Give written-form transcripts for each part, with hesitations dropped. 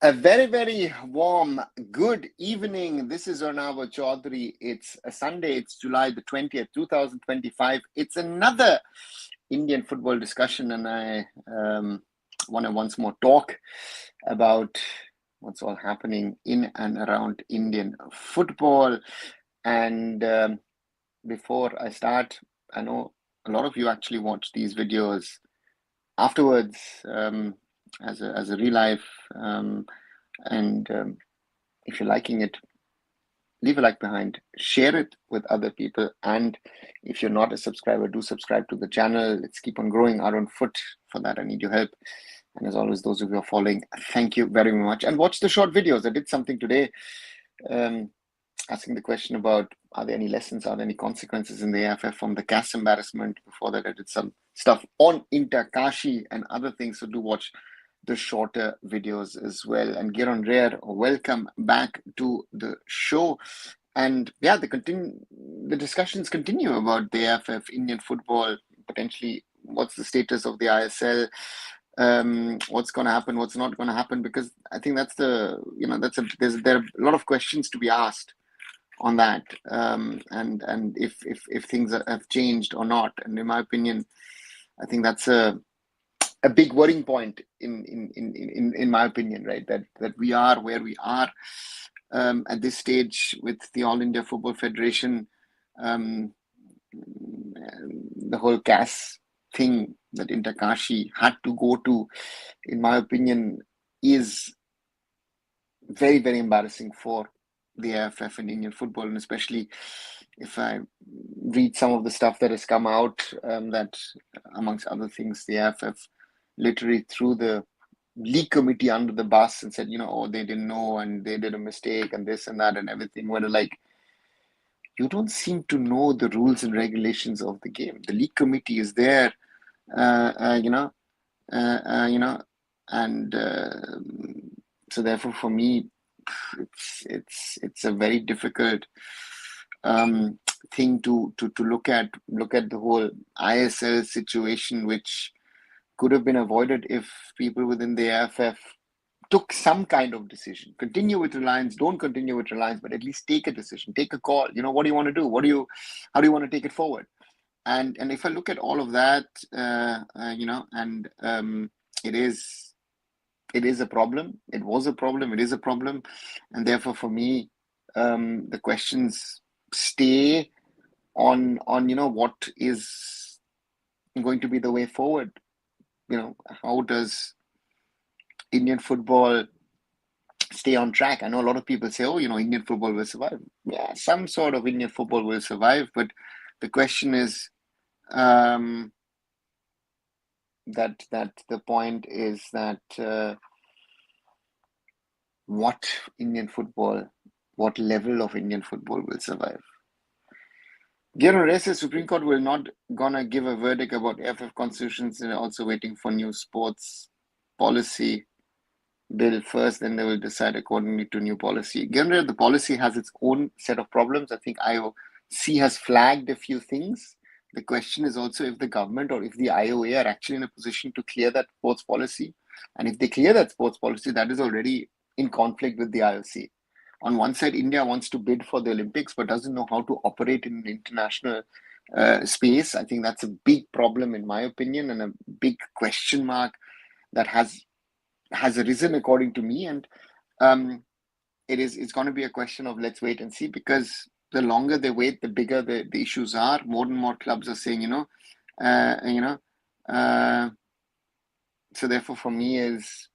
A very, very warm good evening. This is Arnav Chaudhary. It's a Sunday. It's July the 20th, 2025. It's another Indian football discussion, and I want to once more talk about what's all happening in and around Indian football. And before I start, I know a lot of you actually watch these videos afterwards as a real life. And if you're liking it, leave a like behind, share it with other people. And if you're not a subscriber, do subscribe to the channel. Let's keep on growing arunfoot. For that, I need your help. And as always, those of you who are following, thank you very much. And watch the short videos. I did something today asking the question about, are there any lessons, are there any consequences in the AIFF from the CAS embarrassment? Before that, I did some stuff on Inter-Kashi and other things. So do watch the shorter videos as well. And Giron Rare, welcome back to the show. And yeah, the discussions continue about the AIFF, Indian football, potentially what's the status of the ISL, what's going to happen, what's not going to happen, because I think that's there are a lot of questions to be asked on that, and if things have changed or not. And in my opinion, I think that's a big worrying point in my opinion, right? That we are where we are at this stage with the All India Football Federation. The whole CAS thing that Inter-Kashi had to go to, in my opinion, is very, very embarrassing for the AIFF and Indian football, and especially if I read some of the stuff that has come out, that amongst other things, the AIFF literally threw the league committee under the bus and said, oh, they didn't know and they did a mistake and this and that and everything. Where like, you don't seem to know the rules and regulations of the game. The league committee is there, and so therefore for me, it's a very difficult thing to look at the whole ISL situation, which could have been avoided if people within the AIFF took some kind of decision. Continue with Reliance, don't continue with Reliance, but at least take a decision, take a call. What do you want to do? How do you want to take it forward? And if I look at all of that, it is a problem. It was a problem. It is a problem. And therefore, for me, the questions stay on what is going to be the way forward. How does Indian football stay on track? I know a lot of people say, oh, Indian football will survive. Yeah, some sort of Indian football will survive. But the question is, that the point is that what level of Indian football will survive? Gero says Supreme Court will not gonna give a verdict about AIFF constitutions. They're also waiting for new sports policy bill first, then they will decide accordingly to new policy. Gero, the policy has its own set of problems. I think IOC has flagged a few things. The question is also if the government or if the IOA are actually in a position to clear that sports policy. And if they clear that sports policy, that is already in conflict with the IOC. On one side, India wants to bid for the Olympics, but doesn't know how to operate in an international space. I think that's a big problem, in my opinion, and a big question mark that has arisen, according to me. And it's going to be a question of let's wait and see, because the longer they wait, the bigger the issues are. More and more clubs are saying, so therefore for me is,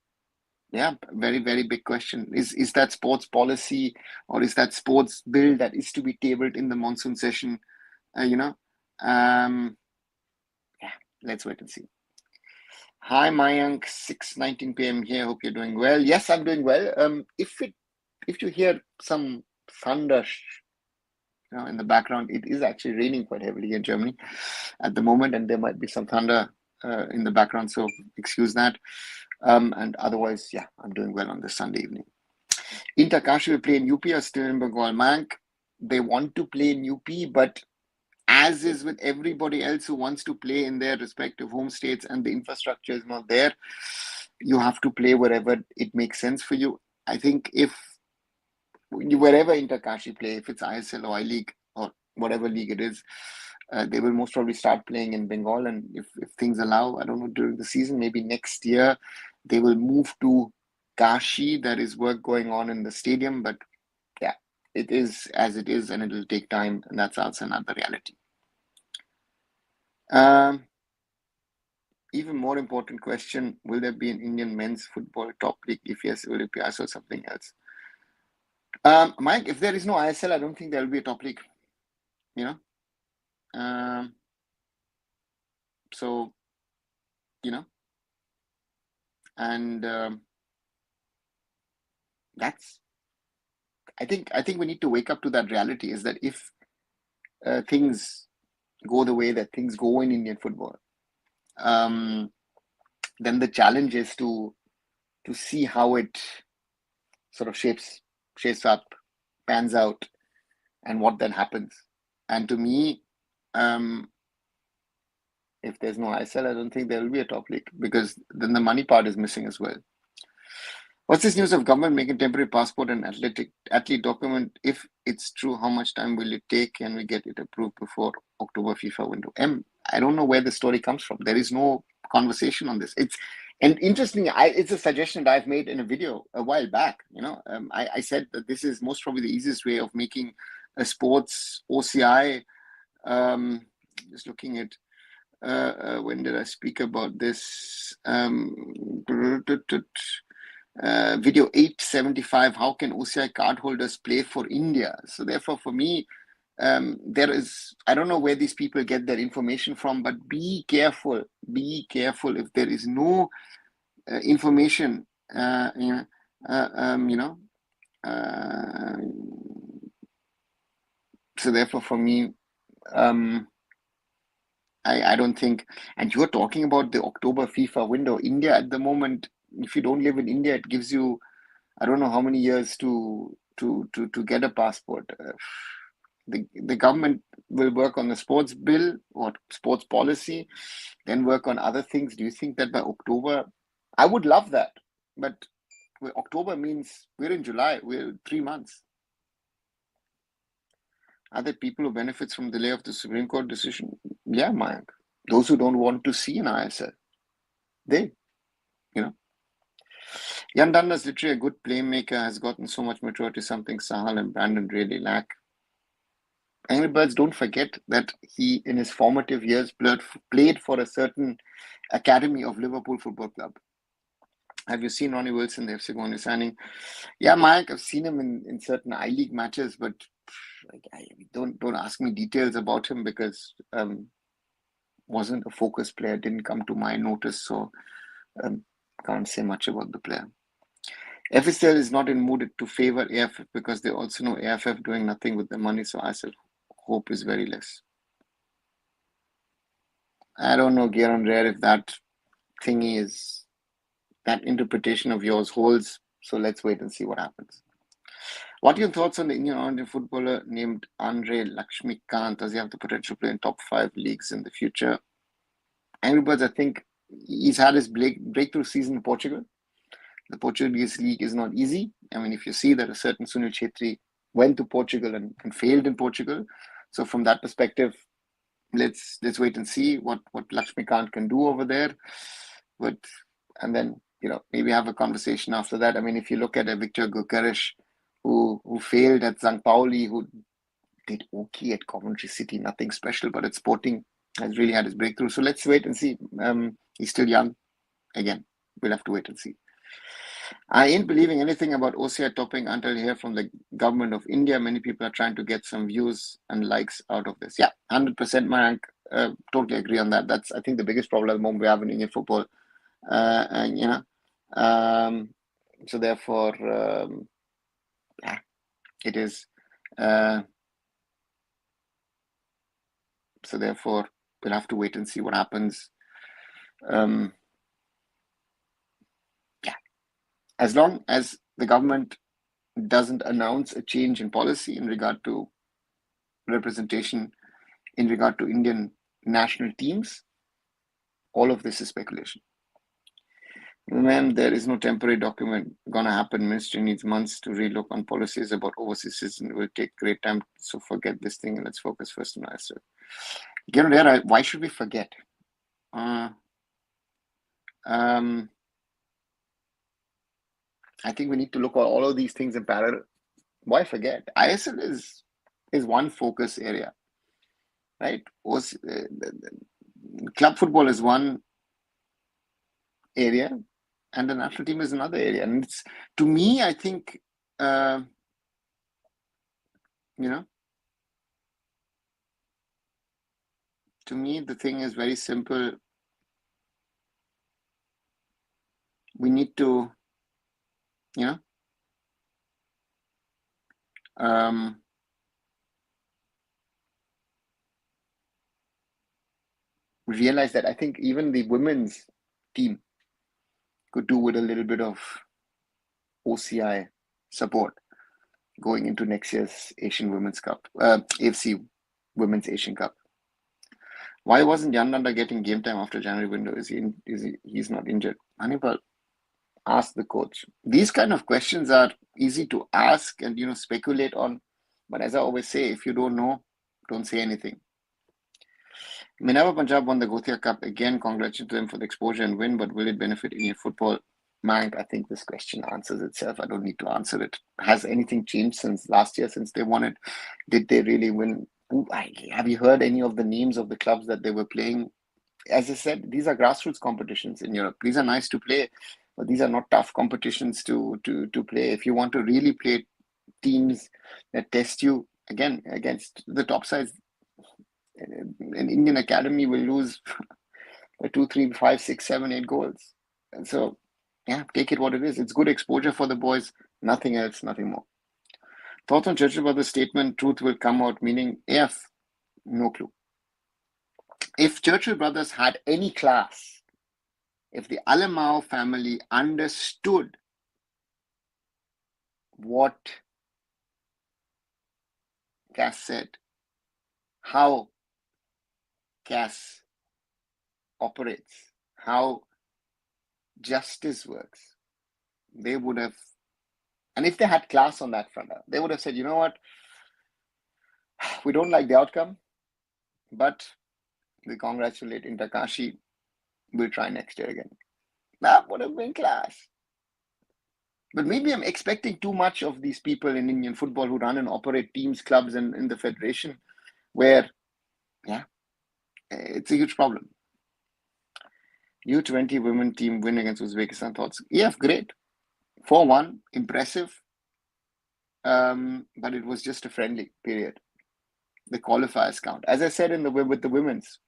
very, very big question. Is that sports policy, or is that sports bill that is to be tabled in the monsoon session? Let's wait and see. Hi, Mayank, 6:19 p.m. here. Hope you're doing well. Yes, I'm doing well. If you hear some thunder, in the background, it is actually raining quite heavily in Germany at the moment, and there might be some thunder in the background, so excuse that. And otherwise, I'm doing well on this Sunday evening. Inter-Kashi will play in UP or still in Bengal? Mayank, they want to play in UP, but as is with everybody else who wants to play in their respective home states and the infrastructure is not there, you have to play wherever it makes sense for you. I think if wherever Interkashi play, if it's ISL or I League or whatever league it is, they will most probably start playing in Bengal. And if things allow, I don't know, during the season, maybe next year, they will move to Kashi. There is work going on in the stadium, but yeah, it is as it is, and it will take time, and that's also another reality. Even more important question, will there be an Indian men's football top league? If yes, will it be ISL or something else? Mike, if there is no ISL, I don't think there will be a top league, you know. So, and that's, I think we need to wake up to that reality, is that if things go the way that things go in Indian football, then the challenge is to see how it sort of shapes up, pans out, and what then happens. And to me, if there's no ISL, I don't think there will be a top league, because then the money part is missing as well. What's this news of government making temporary passport and athlete document? If it's true, how much time will it take? Can we get it approved before October FIFA window? I don't know where the story comes from. There is no conversation on this. And interestingly, it's a suggestion that I've made in a video a while back. I said that this is most probably the easiest way of making a sports OCI. Just looking at when did I speak about this? Video 875, how can OCI cardholders play for India? So therefore, for me, there is, I don't know where these people get their information from, but be careful if there is no information, so therefore, for me, I don't think, and you're talking about the October FIFA window. India at the moment, if you don't live in India, it gives you, I don't know how many years to get a passport. The government will work on the sports bill or sports policy, then work on other things. Do you think that by October, I would love that, but October means we're in July, we're 3 months. Are there people who benefits from delay of the Supreme Court decision? Yeah, Mayank. Those who don't want to see an ISL, they, Jan Dunn is literally a good playmaker, has gotten so much maturity, something Sahal and Brandon really lack. Angry Birds, don't forget that he, in his formative years, played for a certain academy of Liverpool Football Club. Have you seen Ronnie Wilson, the FC Gondi signing? Yeah, Mike, I've seen him in certain I-League matches, but don't ask me details about him, because wasn't a focus player, didn't come to my notice, so can't say much about the player. FSL is not in mood to favor AIFF because they also know AIFF doing nothing with the money, so I said hope is very less. I don't know, Gearon Rare, if that thingy is, that interpretation of yours holds, so let's wait and see what happens. What are your thoughts on the Indian footballer named Andre Lakshmikant? Does he have the potential to play in top 5 leagues in the future? Angry Birds, I think he's had his breakthrough season in Portugal. The Portuguese league is not easy. I mean, if you see that a certain Sunil Chetri went to Portugal and failed in Portugal. So from that perspective, let's wait and see what Lakshmikant can do over there. And then, maybe have a conversation after that. I mean, if you look at a Victor Gyökeres who failed at St. Pauli, who did okay at Coventry City, nothing special, but at Sporting has really had his breakthrough. So let's wait and see. He's still young. Again, we'll have to wait and see. I ain't believing anything about OCI topping until I hear from the government of India. Many people are trying to get some views and likes out of this. Yeah, 100%, Mayank. Totally agree on that. That's, I think, the biggest problem at the moment we have in Indian football. So therefore, it is. So therefore, we'll have to wait and see what happens. As long as the government doesn't announce a change in policy in regard to representation, in regard to Indian national teams, all of this is speculation. Ma'am, there is no temporary document gonna happen. Ministry needs months to relook on policies about overseas citizens. It will take great time. So forget this thing and let's focus first on ourselves. Why should we forget? I think we need to look at all of these things in parallel. Why forget? ISL is one focus area, right? Club football is one area, and the national team is another area. And it's, to me, I think, to me, the thing is very simple. We need to, realize that I think even the women's team could do with a little bit of OCI support going into next year's Asian Women's Cup, AFC Women's Asian Cup. Why wasn't Yandanda getting game time after January window? He's not injured? Hannibal, ask the coach. These kind of questions are easy to ask and speculate on. But as I always say, if you don't know, don't say anything. Minerva Punjab won the Gothia Cup again. Congratulations to them for the exposure and win, but will it benefit Indian football? Mank, I think this question answers itself. I don't need to answer it. Has anything changed since last year, since they won it? Did they really win? Have you heard any of the names of the clubs that they were playing? As I said, these are grassroots competitions in Europe. These are nice to play, but these are not tough competitions to play. If you want to really play teams that test you, again, against the top sides, an Indian academy will lose 2, 3, 5, 6, 7, 8 goals. And so, yeah, take it what it is. It's good exposure for the boys. Nothing else, nothing more. Thoughts on Churchill Brothers' statement, truth will come out, meaning AIFF? No clue. If Churchill Brothers had any class, if the Alamau family understood what Cass said, how Cass operates, how justice works, they would have, and if they had class on that front, they would have said, you know what, we don't like the outcome, but we congratulate Intakashi, we'll try next year again. That would have been class. But maybe I'm expecting too much of these people in Indian football who run and operate teams, clubs, and in the federation, where, yeah, it's a huge problem. U20 women team win against Uzbekistan. Thoughts? Yeah, great. 4-1, impressive. But it was just a friendly period. The qualifiers count. As I said with the women's,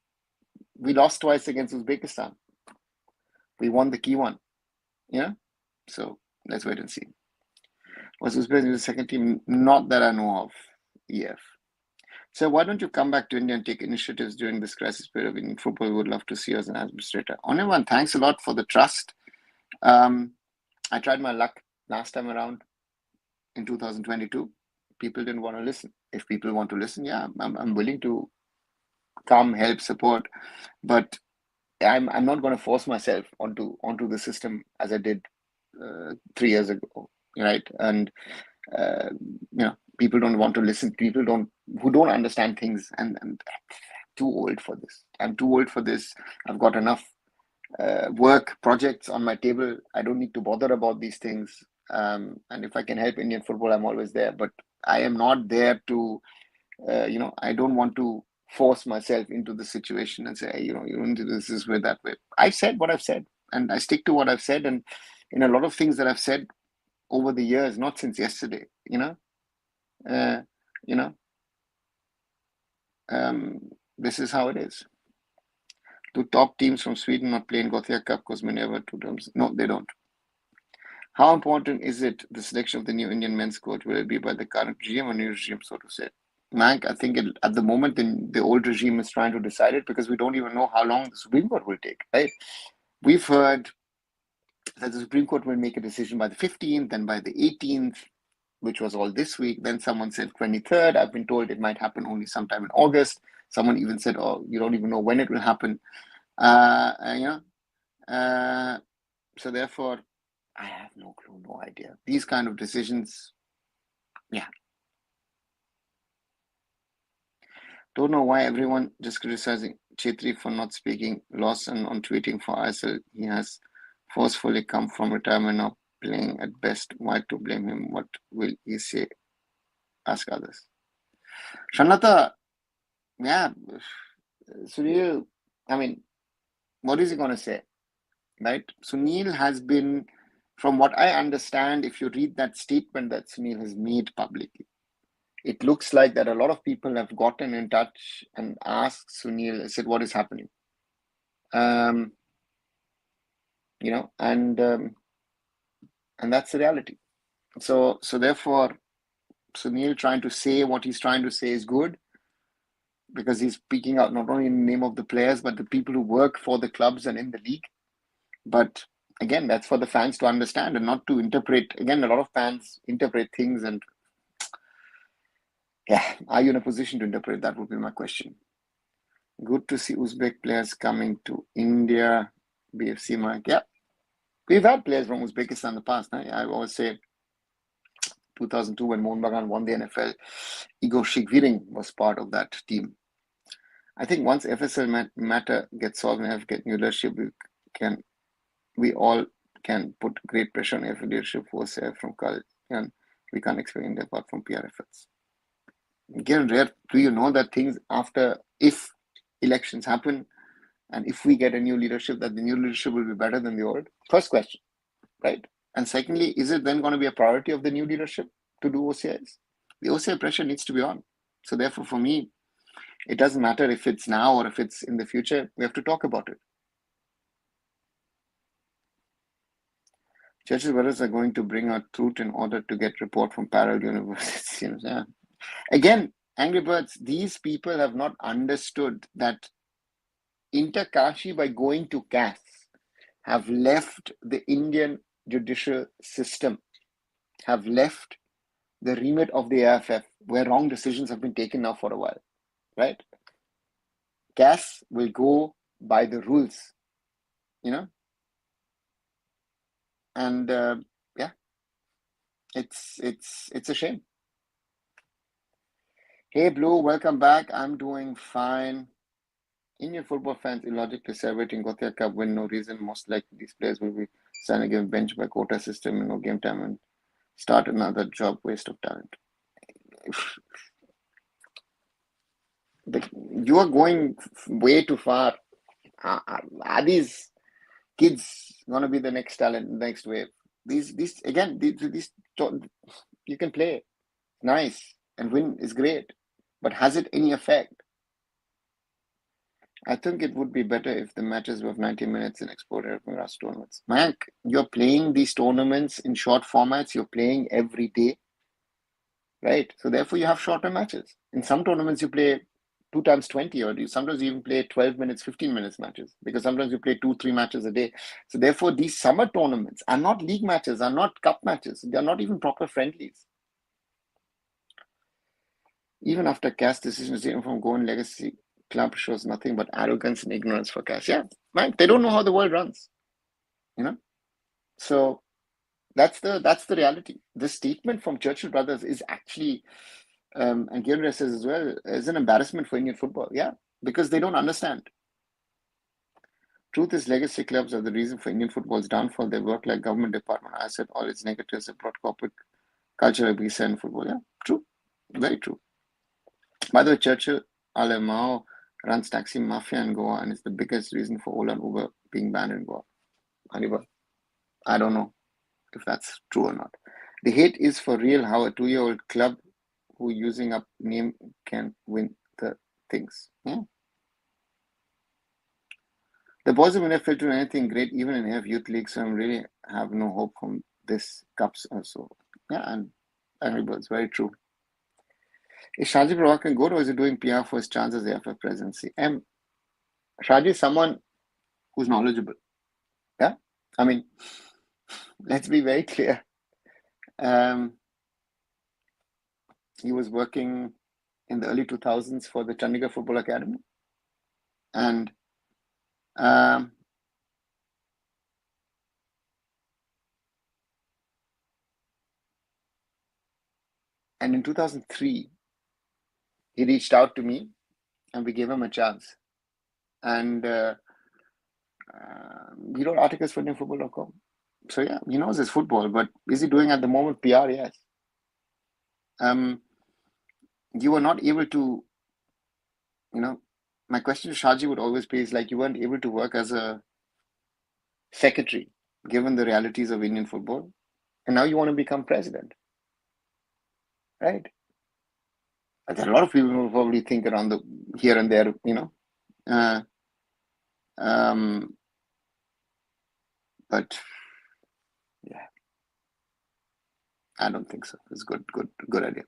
we lost twice against Uzbekistan. We won the key one. Yeah. So let's wait and see. Was Uzbekistan the second team? Not that I know of. EF. So why don't you come back to India and take initiatives during this crisis period in football? We would love to see you as an administrator. Onivan, thanks a lot for the trust. I tried my luck last time around in 2022. People didn't want to listen. If people want to listen, yeah, I'm willing to come, help, support, but I'm not going to force myself onto the system as I did 3 years ago, right? And people don't want to listen. People who don't understand things, and I'm too old for this. I'm too old for this. I've got enough work projects on my table. I don't need to bother about these things. And if I can help Indian football, I'm always there. But I am not there to, I don't want to force myself into the situation and say, you don't do this way, that way. I've said what I've said, and I stick to what I've said. And in a lot of things that I've said over the years, not since yesterday, this is how it is. Do top teams from Sweden not play in Gothia Cup because Minerva 2 terms? No, they don't. How important is it, the selection of the new Indian men's coach? Will it be by the current regime or new regime, so to say? Mank, I think at the moment the old regime is trying to decide it because we don't even know how long the Supreme Court will take, right? We've heard that the Supreme Court will make a decision by the 15th, then by the 18th, which was all this week. Then someone said 23rd. I've been told it might happen only sometime in August. Someone even said, oh, you don't even know when it will happen. So therefore, I have no clue, no idea. These kind of decisions, yeah. Don't know why everyone just criticizing Chetri for not speaking. Lawson on tweeting for ISL. He has forcefully come from retirement now, playing at best. Why to blame him? What will he say? Ask others. Shanata, yeah, Sunil, I mean, what is he going to say? Right? Sunil has been, from what I understand, if you read that statement that Sunil has made publicly, it looks like that a lot of people have gotten in touch and asked Sunil, said, what is happening? You know, and that's the reality. So therefore, Sunil trying to say what he's trying to say is good, because he's speaking out not only in the name of the players, but the people who work for the clubs and in the league. But again, that's for the fans to understand and not to interpret. Again, a lot of fans interpret things, and yeah, are you in a position to interpret? That would be my question. Good to see Uzbek players coming to India. BFC Mike, yeah. We've had players from Uzbekistan in the past. I always say 2002 when Mohun Bagan won the NFL, Igor Shigviring was part of that team. I think once FSL matter gets solved and have get new leadership, we all can put great pressure on FA leadership for from Kal, and we can't expect India apart from PR efforts. Again, rare. Do you know that things after, if elections happen and if we get a new leadership, that the new leadership will be better than the old? First question, right? And secondly, is it then going to be a priority of the new leadership to do OCIs? The OCI pressure needs to be on. So therefore, for me, it doesn't matter if it's now or if it's in the future. We have to talk about it. Church's brothers are going to bring out truth in order to get report from parallel universities. Yeah. Again, Angry Birds, these people have not understood that Inter Kashi, by going to CAS, have left the Indian judicial system, have left the remit of the AIFF, where wrong decisions have been taken now for a while, right? CAS will go by the rules, you know, and yeah, it's a shame. Hey Blue, welcome back. I'm doing fine. Indian football fans illogically celebrating Gothia Cup win, no reason. Most likely these players will be signed again bench by quota system and no game time and start another job, waste of talent. You are going way too far. Are these kids gonna be the next talent, next wave? These again, these you can play nice and win is great, but has it any effect? I think it would be better if the matches were of 90 minutes and exported from last tournaments. Mike, you're playing these tournaments in short formats. You're playing every day, right? So therefore, you have shorter matches. In some tournaments, you play 2 times 20, or sometimes you even play 12 minutes, 15 minutes matches, because sometimes you play 2-3 matches a day. So therefore, these summer tournaments are not league matches, are not cup matches. They are not even proper friendlies. Even after CAS decisions, even from Goan Legacy Club shows nothing but arrogance and ignorance for CAS. Yeah, right. They don't know how the world runs, you know. So that's the reality. This statement from Churchill Brothers is actually, and Gilray says as well, is an embarrassment for Indian football. Yeah, because they don't understand. Truth is, legacy clubs are the reason for Indian football's downfall. They work like government department. I said all its negatives have brought corporate culture like visa in football. Yeah, true, very true. By the way, Churchill Alemao runs taxi mafia in Goa and is the biggest reason for Ola and Uber being banned in Goa. Anyway, I don't know if that's true or not. The hate is for real. How a 2-year-old club who using up name can win the things. Yeah. The boys of India failed to do anything great even in AIFF youth league, so I really have no hope from this cups also. Yeah, and Angry Birds, very true. Is Shaji Pravakar good, or is he doing PR for his chances at AIFF presidency? Shaji is someone who's knowledgeable. Yeah, I mean, let's be very clear. He was working in the early 2000s for the Chandigarh Football Academy, and And in 2003, he reached out to me and we gave him a chance. And he wrote articles for IndianFootball.com. So yeah, he knows his football, but is he doing at the moment PR? Yes. You were not able to, my question to Shaji would always be is like you weren't able to work as a secretary, given the realities of Indian football, and now you want to become president, right? There are a lot of people who probably think around the here and there, but yeah, I don't think so. It's good idea.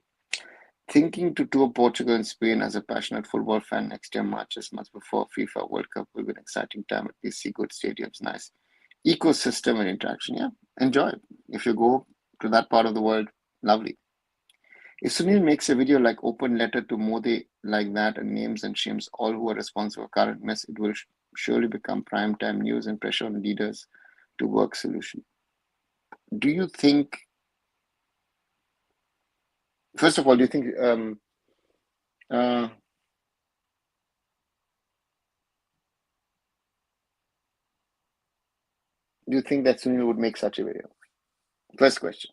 Thinking to tour Portugal and Spain as a passionate football fan next year, March, just months before FIFA World Cup, will be an exciting time. At least see good stadiums, nice ecosystem and interaction. Yeah, enjoy. If you go to that part of the world, lovely. If Sunil makes a video like open letter to Modi like that and names and shames all who are responsible for current mess, it will surely become prime time news and pressure on leaders to work solution. Do you think, first of all, do you think that Sunil would make such a video? First question.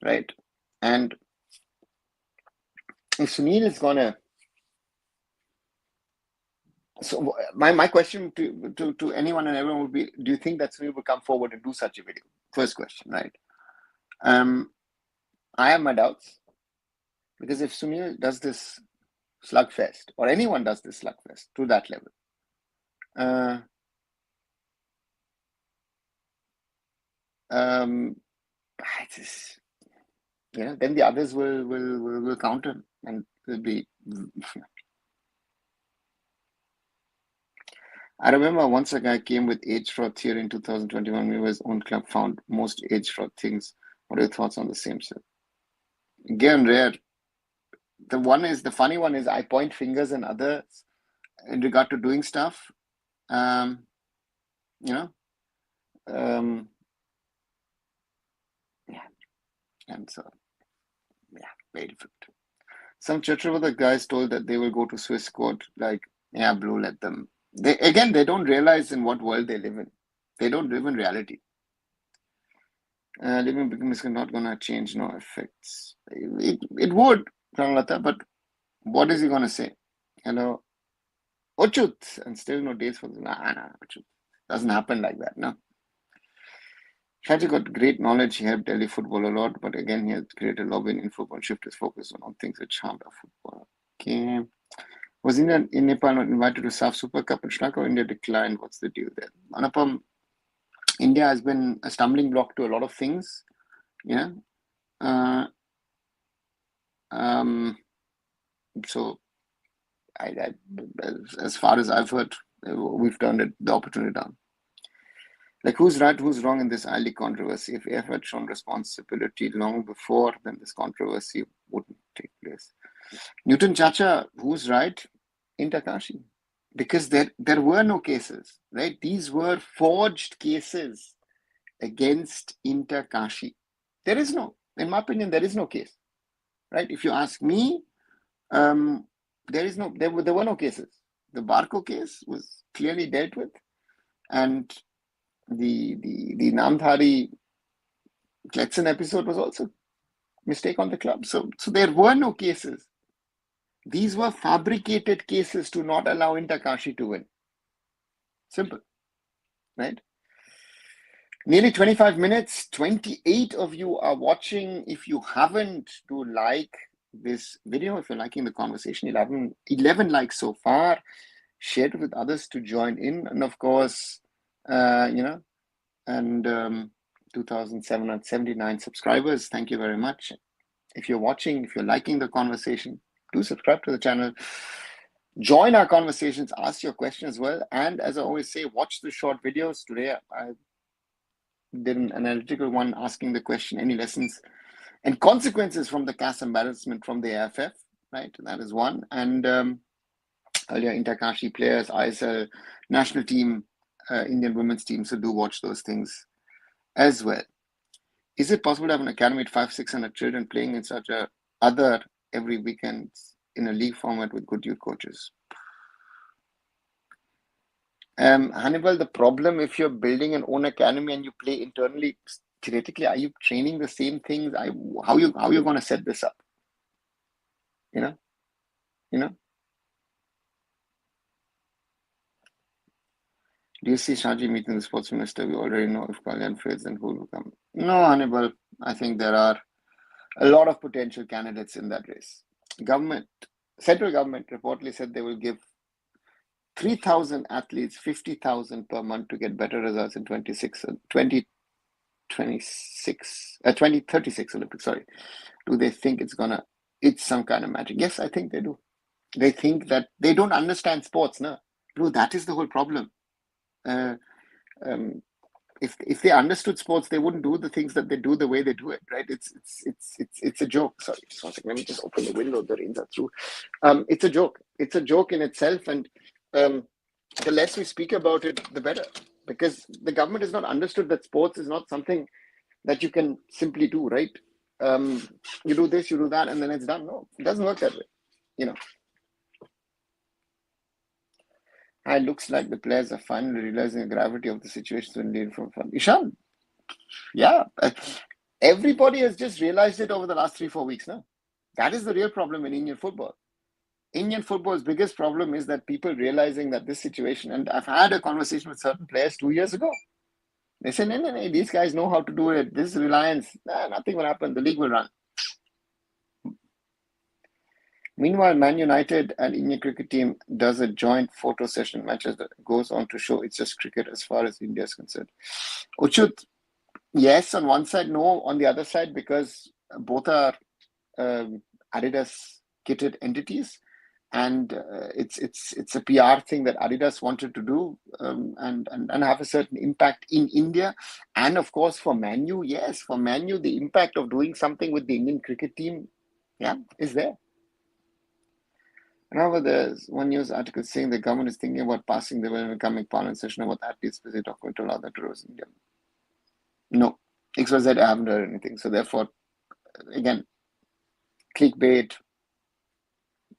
Right? And if Sunil is gonna, so my question to anyone and everyone would be, do you think that Sunil will come forward and do such a video? First question, right? I have my doubts, because if Sunil does this slugfest, or anyone does this slugfest to that level, then the others will counter and will be. I remember once a guy came with age fraud theory in 2021. Weaver's own club found most age fraud things. What are your thoughts on the same, sir? Again, rare. The funny one is I point fingers and others in regard to doing stuff. And so, very different. Some Chaturvada guys told that they will go to Swiss court, like, Blue, let them. They don't realize in what world they live in. They don't live in reality. Living become is not going to change, no effects. It would, Pranalata, but what is he going to say? Hello, Ochut, and still no dates for the. Ochut. Doesn't happen like that, no. Shaji got great knowledge. He helped Delhi football a lot, but again, he has created lobbying in football and shift his focus on things that harmed our football. Okay. Was India in Nepal not invited to SAF Super Cup and Sri Lanka, or India declined? What's the deal there? Anupam, India has been a stumbling block to a lot of things. Yeah. So, as far as I've heard, we've turned the opportunity down. Like, who's right, who's wrong in this I-League controversy? If AIFF had shown responsibility long before, then this controversy wouldn't take place. Newton Chacha, who's right? Intakashi. Because there were no cases, right? These were forged cases against Intakashi. There is no, in my opinion, there is no case, right? If you ask me, there were no cases. The Barco case was clearly dealt with, and the Namdhari Kletson episode was also mistake on the club. So there were no cases. These were fabricated cases to not allow Intakashi to win. Simple, right? Nearly 25 minutes, 28 of you are watching. If you haven't, do like this video. If you're liking the conversation, 11 likes so far. Share it with others to join in. And of course, 2,779 subscribers. Thank you very much. If you're watching, if you're liking the conversation, do subscribe to the channel. Join our conversations, ask your question as well. And as I always say, watch the short videos. Today, I did an analytical one asking the question, any lessons and consequences from the CAS embarrassment from the AIFF, right? That is one. And earlier, Intakashi players, ISL, national team, Indian women's team. So do watch those things as well. Is it possible to have an academy with 500-600 children playing in such a other every weekend in a league format with good youth coaches? Hannibal, the problem if you're building an own academy and you play internally, theoretically, are you training the same things? How you going to set this up? You know, you know. Do you see Shaji meeting the sports minister? We already know if Kalyan fails, then who will come? No, Hannibal. I think there are a lot of potential candidates in that race. Central government reportedly said they will give 3,000 athletes 50,000 per month to get better results in 2036 Olympics. Sorry. Do they think it's some kind of magic? Yes, I think they do. They think that they don't understand sports, no? Bro, that is the whole problem. If they understood sports, they wouldn't do the things that they do the way they do it, right? It's a joke. Sorry, just one second. Let me just open the window. The rains are through. It's a joke. It's a joke in itself, and the less we speak about it, the better. Because the government has not understood that sports is not something that you can simply do, right? You do this, you do that, and then it's done. No, it doesn't work that way. It looks like the players are finally realizing the gravity of the situation when leading from fun. Ishan, yeah, everybody has just realized it over the last 3-4 weeks now. That is the real problem in Indian football. Indian football's biggest problem is that people realizing that this situation, and I've had a conversation with certain players 2 years ago. They say, no, these guys know how to do it. This is reliance. Nothing will happen. The league will run. Meanwhile, Man United and Indian cricket team does a joint photo session matches that goes on to show it's just cricket as far as India is concerned. Uchut, yes, on one side, no, on the other side, because both are Adidas kitted entities, and it's a PR thing that Adidas wanted to do and have a certain impact in India, and of course for Man U, yes, for Man U, the impact of doing something with the Indian cricket team, is there. However, there's one news article saying the government is thinking about passing the bill in the coming parliament session about athletes visit document to allow them to rose India. No, XYZ, I haven't heard anything. So therefore, again, clickbait,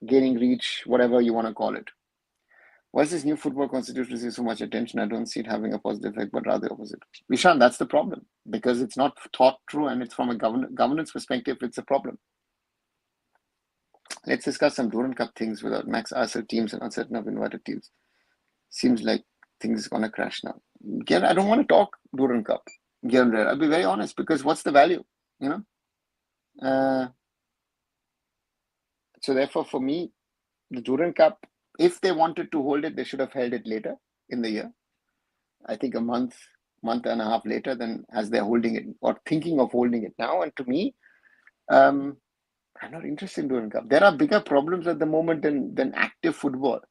gaining reach, whatever you want to call it. Why is this new football constitution receiving so much attention? I don't see it having a positive effect, but rather the opposite. Vishan, that's the problem, because it's not thought through, and it's from a governance perspective, it's a problem. Let's discuss some Durand Cup things without max ISL teams and uncertain of invited teams. Seems like things are going to crash now. Again, I don't want to talk Durand Cup. I'll be very honest, because what's the value, So therefore, for me, the Durand Cup, if they wanted to hold it, they should have held it later in the year. I think a month and a half later than as they're holding it or thinking of holding it now. And to me, I'm not interested in Durand Cup. There are bigger problems at the moment than active football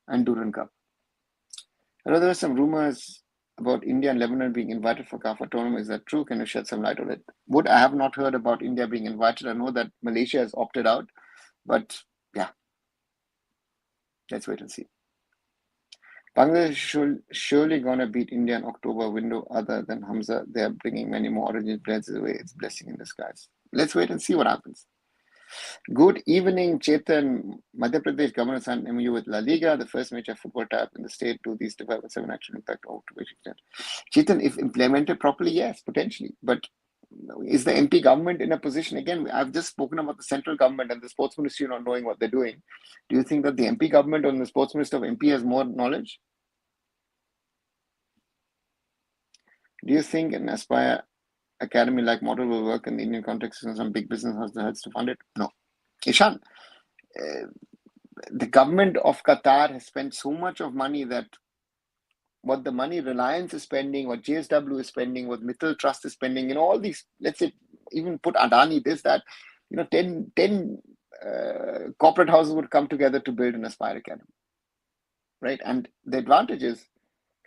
and Durand Cup. I know there are some rumors about India and Lebanon being invited for CAFA tournament. Is that true? Can you shed some light on it? I have not heard about India being invited. I know that Malaysia has opted out, but yeah, let's wait and see. Bangladesh is surely going to beat India in October window. Other than Hamza, they are bringing many more origin players away. It's blessing in disguise. Let's wait and see what happens. Good evening, Chetan. Madhya Pradesh government signed MOU with La Liga, the first major football type in the state. Do these developments have an actual impact over to which extent? Chetan, if implemented properly, yes, potentially. But is the MP government in a position? Again, I've just spoken about the central government and the sports ministry not knowing what they're doing. Do you think that the MP government or the sports minister of MP has more knowledge? Do you think an Aspire academy like model will work in the Indian context and some big business has the heads to fund it? No. Ishan, the government of Qatar has spent so much of money that what the money Reliance is spending, what JSW is spending, what Mittal Trust is spending, all these, let's say, even put Adani, this, that, 10 corporate houses would come together to build an Aspire Academy, right? And the advantage is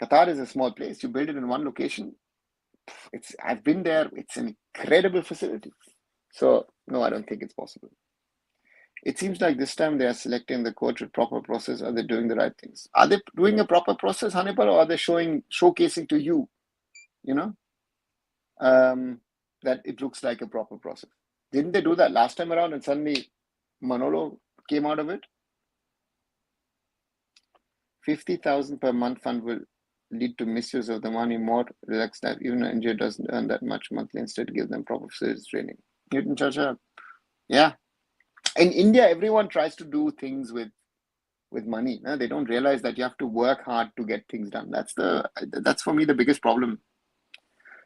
Qatar is a small place. You build it in one location. I've been there. It's an incredible facility. So, no, I don't think it's possible. It seems like this time they are selecting the coach with proper process. Are they doing the right things? Are they doing a proper process, Hannibal, or are they showcasing to you? that it looks like a proper process. Didn't they do that last time around and suddenly Manolo came out of it? 50,000 per month fund will lead to misuse of the money, more relaxed life. Even an NGO doesn't earn that much monthly, instead give them proper facilities training. Newton Chacha, yeah. In India, everyone tries to do things with money. No? They don't realize that you have to work hard to get things done. That's for me the biggest problem.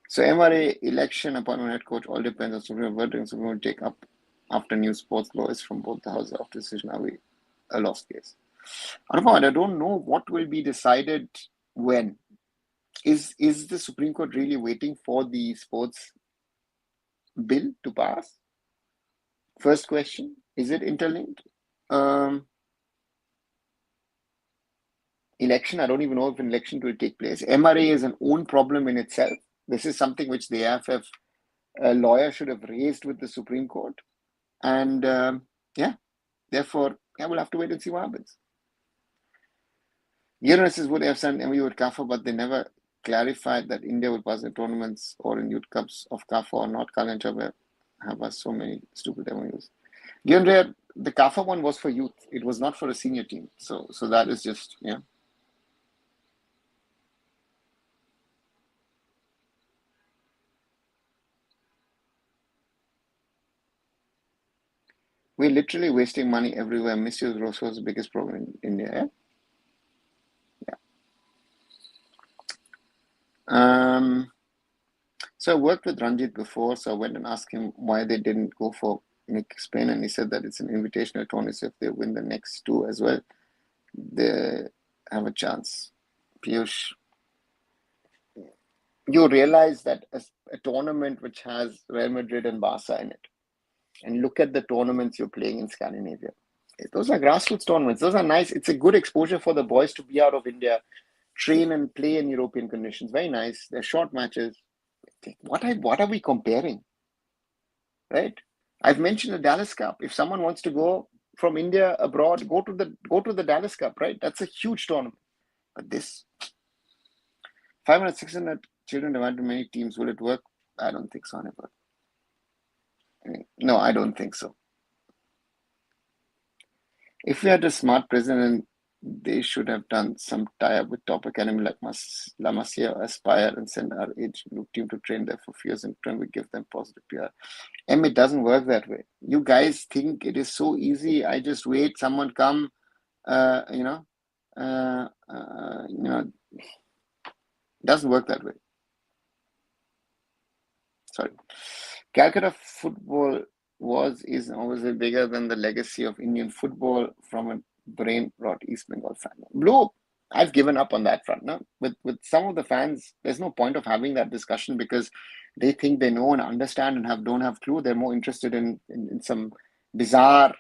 So MRA election appointment head coach all depends on Supreme Court verdict. Supreme Court take up after new sports laws from both the houses after decision. Are we a lost case? I don't know what will be decided when. Is the Supreme Court really waiting for the sports bill to pass? First question, is it interlinked? Election, I don't even know if an election will take place. MRA is an own problem in itself. This is something which the AIFF lawyer should have raised with the Supreme Court. And therefore, we'll have to wait and see what happens. Universities would have signed MOU with CAFA, but they never clarified that India would pass the tournaments or in youth cups of CAFA or not. Kalancha have us so many stupid MOUs. The CAFA one was for youth. It was not for a senior team. So that is just, We're literally wasting money everywhere. Misuse was the biggest problem in India. So I worked with Ranjit before, so I went and asked him why they didn't go for Nick Spain, and he said that it's an invitational tournament, so if they win the next two as well, they have a chance. Piyush, you realize that a tournament which has Real Madrid and Barca in it, and look at the tournaments you're playing in Scandinavia. Those are grassroots tournaments. Those are nice. It's a good exposure for the boys to be out of India, train and play in European conditions. Very nice. They're short matches. What are we comparing? Right? I've mentioned the Dallas Cup. If someone wants to go from India abroad, go to the Dallas Cup, right? That's a huge tournament. But this 500, 600 children divided into many teams, will it work? I don't think so, never. No, I don't think so. If we had a smart president, they should have done some tie-up with top academy like La Masia, Aspire, and send our age group team to train there for few years, and we give them positive PR. It doesn't work that way. You guys think it is so easy. I just wait, someone come, it doesn't work that way. Sorry. Calcutta football is always bigger than the legacy of Indian football from a brain rot East Bengal fan. Blue, I've given up on that front. No? With some of the fans, there's no point of having that discussion because they think they know and understand and don't have clue. They're more interested in some bizarre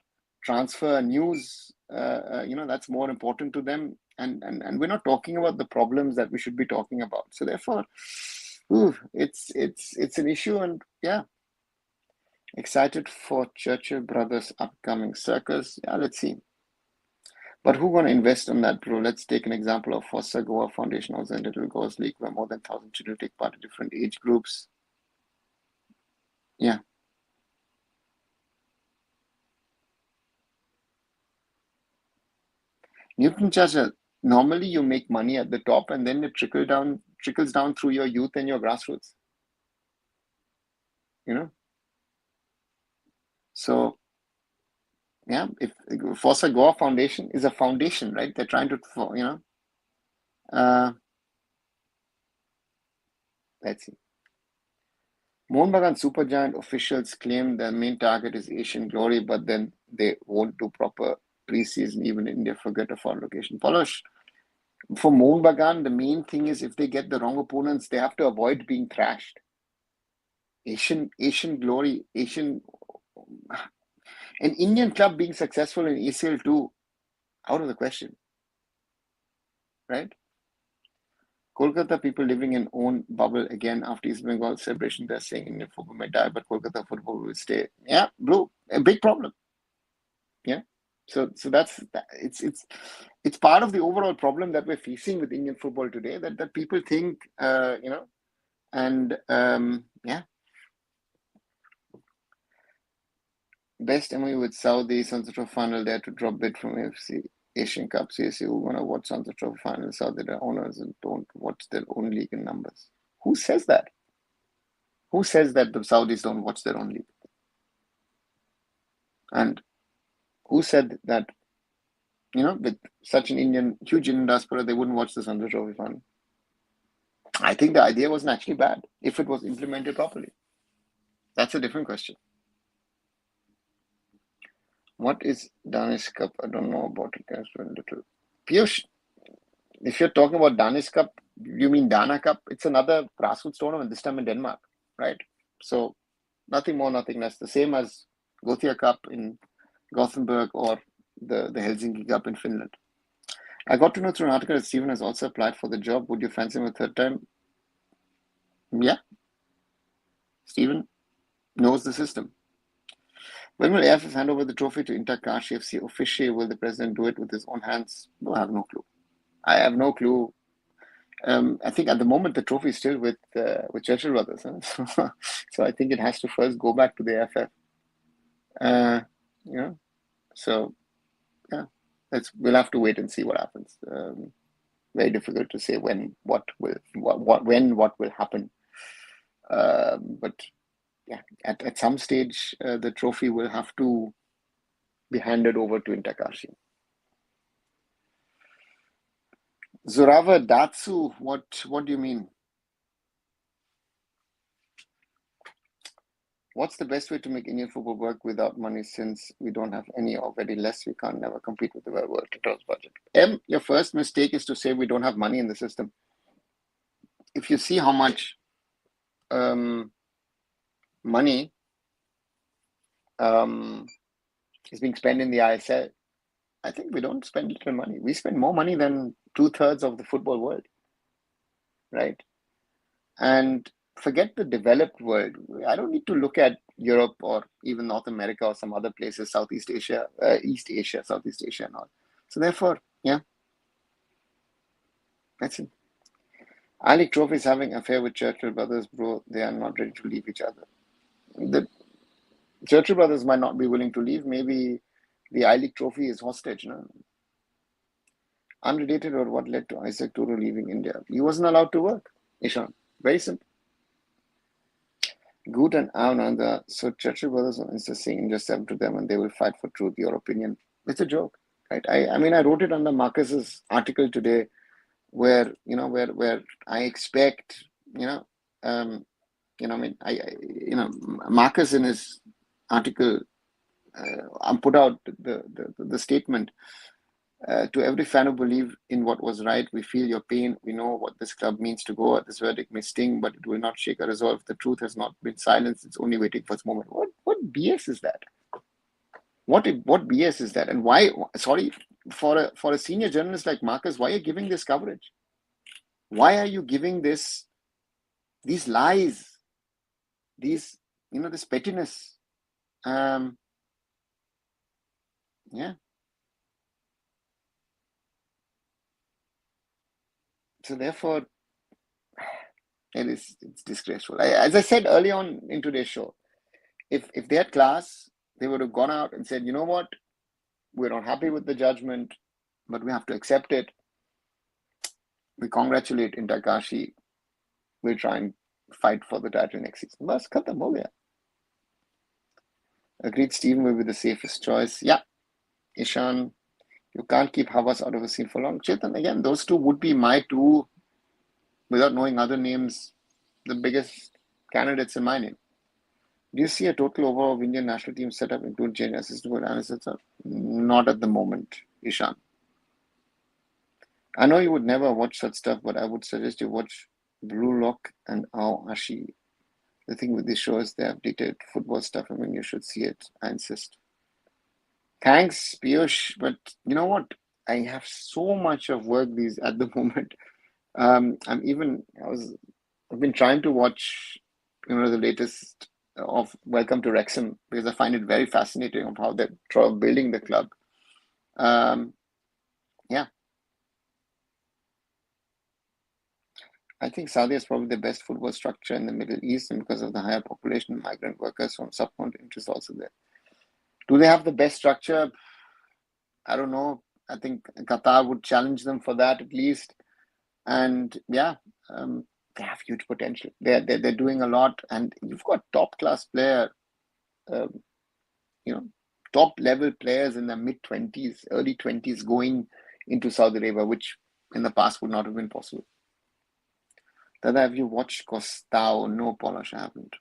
transfer news. That's more important to them. And we're not talking about the problems that we should be talking about. So therefore, it's an issue, and excited for Churchill Brothers' upcoming circus. Yeah, let's see. But who going to invest on that, bro? Let's take an example of Fossa Goa Foundation, also in Little Goes League, where more than 1,000 children take part in different age groups. Yeah. Newton Chacha, normally you make money at the top and then it trickles down through your youth and your grassroots. So if Fossa Goa Foundation is a foundation, right? They're trying to, let's see. Mohun Bagan Supergiant officials claim their main target is Asian glory, but then they won't do proper preseason. Even India forget a foreign location. Polish, for Mohun Bagan, the main thing is if they get the wrong opponents, they have to avoid being thrashed. Asian glory, an Indian club being successful in ACL too, out of the question, right? Kolkata people living in own bubble again after East Bengal celebration. They're saying Indian football may die, but Kolkata football will stay. Yeah, blue, a big problem. Yeah, so that's it's part of the overall problem that we're facing with Indian football today. That people think And yeah, best MOU with Saudi Sunset Trophy final there to drop bid from AFC Asian Cup. CSC who wanna watch Sunset Trophy final Saudi the owners and don't watch their own league in numbers. Who says that? Who says that the Saudis don't watch their own league? And who said that, with such an huge Indian diaspora, they wouldn't watch the Sunset Trophy final? I think the idea wasn't actually bad if it was implemented properly. That's a different question. What is Danish Cup? I don't know about it. There's a little. Piyush, if you're talking about Danish Cup, you mean Dana Cup? It's another grassroots tournament, this time in Denmark, right? So nothing more, nothing less. The same as Gothia Cup in Gothenburg or the Helsinki Cup in Finland. I got to know through an article that Stephen has also applied for the job. Would you fancy him a third time? Yeah. Stephen knows the system. When will AIFF hand over the trophy to Inter Kashi FC officially? Will the president do it with his own hands? No, I have no clue. I have no clue. I think at the moment the trophy is still with Churchill Brothers. Huh? So I think it has to first go back to the AIFF. So yeah, we'll have to wait and see what happens. Very difficult to say when what will happen. But yeah, at some stage the trophy will have to be handed over to Inter Kashi. Zorava Datsu, what do you mean? What's the best way to make Indian football work without money, since we don't have any or very less? We can't never compete with the world controls budget. Your first mistake is to say we don't have money in the system. If you see how much money is being spent in the ISL, I think we don't spend little money. We spend more money than 2/3 of the football world, right? And forget the developed world. I don't need to look at Europe or even North America or some other places, Southeast Asia, East Asia, Southeast Asia and all. So therefore, yeah, that's it. I-League Trophy is having an affair with Churchill Brothers, bro. They are not ready to leave each other. The Churchill Brothers might not be willing to leave. Maybe the I-League Trophy is hostage. No? Unrelated, or what led to Isaac Turu leaving India? He wasn't allowed to work, Ishan. Very simple. Good and Ananda. So Churchill Brothers on Insta saying just them to them and they will fight for truth. Your opinion? It's a joke, right? I mean, I wrote it under Marcus's article today, where I expect Marcus in his article put out the statement. To every fan who believe in what was right, we feel your pain. We know what this club means to go. This verdict may sting, but it will not shake our resolve. The truth has not been silenced. It's only waiting for its moment. What BS is that? What BS is that? And why? Sorry, for a senior journalist like Marcus, why are you giving this coverage? Why are you giving these lies? This pettiness. Yeah. So therefore, it's disgraceful. As I said early on in today's show, if they had class, they would have gone out and said, you know what, we're not happy with the judgment, but we have to accept it. We congratulate Inter Kashi. We'll try and fight for the title next season. Bas khatam ho gaya. Agreed, Steven will be the safest choice. Yeah, Ishan, you can't keep Havas out of a scene for long. Chetan, again, those two would be my two, without knowing other names, the biggest candidates in my name. Do you see a total overall of Indian national team setup include change assistant coach analysts? Not at the moment, Ishan. I know you would never watch such stuff, but I would suggest you watch Blue Lock and Ao Ashi. The thing with these shows, they have detailed football stuff. I mean, you should see it. I insist. Thanks, Piyush. But you know what? I have so much of work at the moment. I've been trying to watch, the latest of Welcome to Wrexham, because I find it very fascinating of how they're building the club. Yeah. I think Saudi is probably the best football structure in the Middle East, and because of the higher population, migrant workers from subcontinent is also there. Do they have the best structure? I don't know. I think Qatar would challenge them for that at least. And yeah, they have huge potential. They're doing a lot, and you've got top class player, um, top level players in the mid-20s, early 20s going into Saudi Arabia, which in the past would not have been possible. Dada, have you watched Costao? No, Polish, I haven't.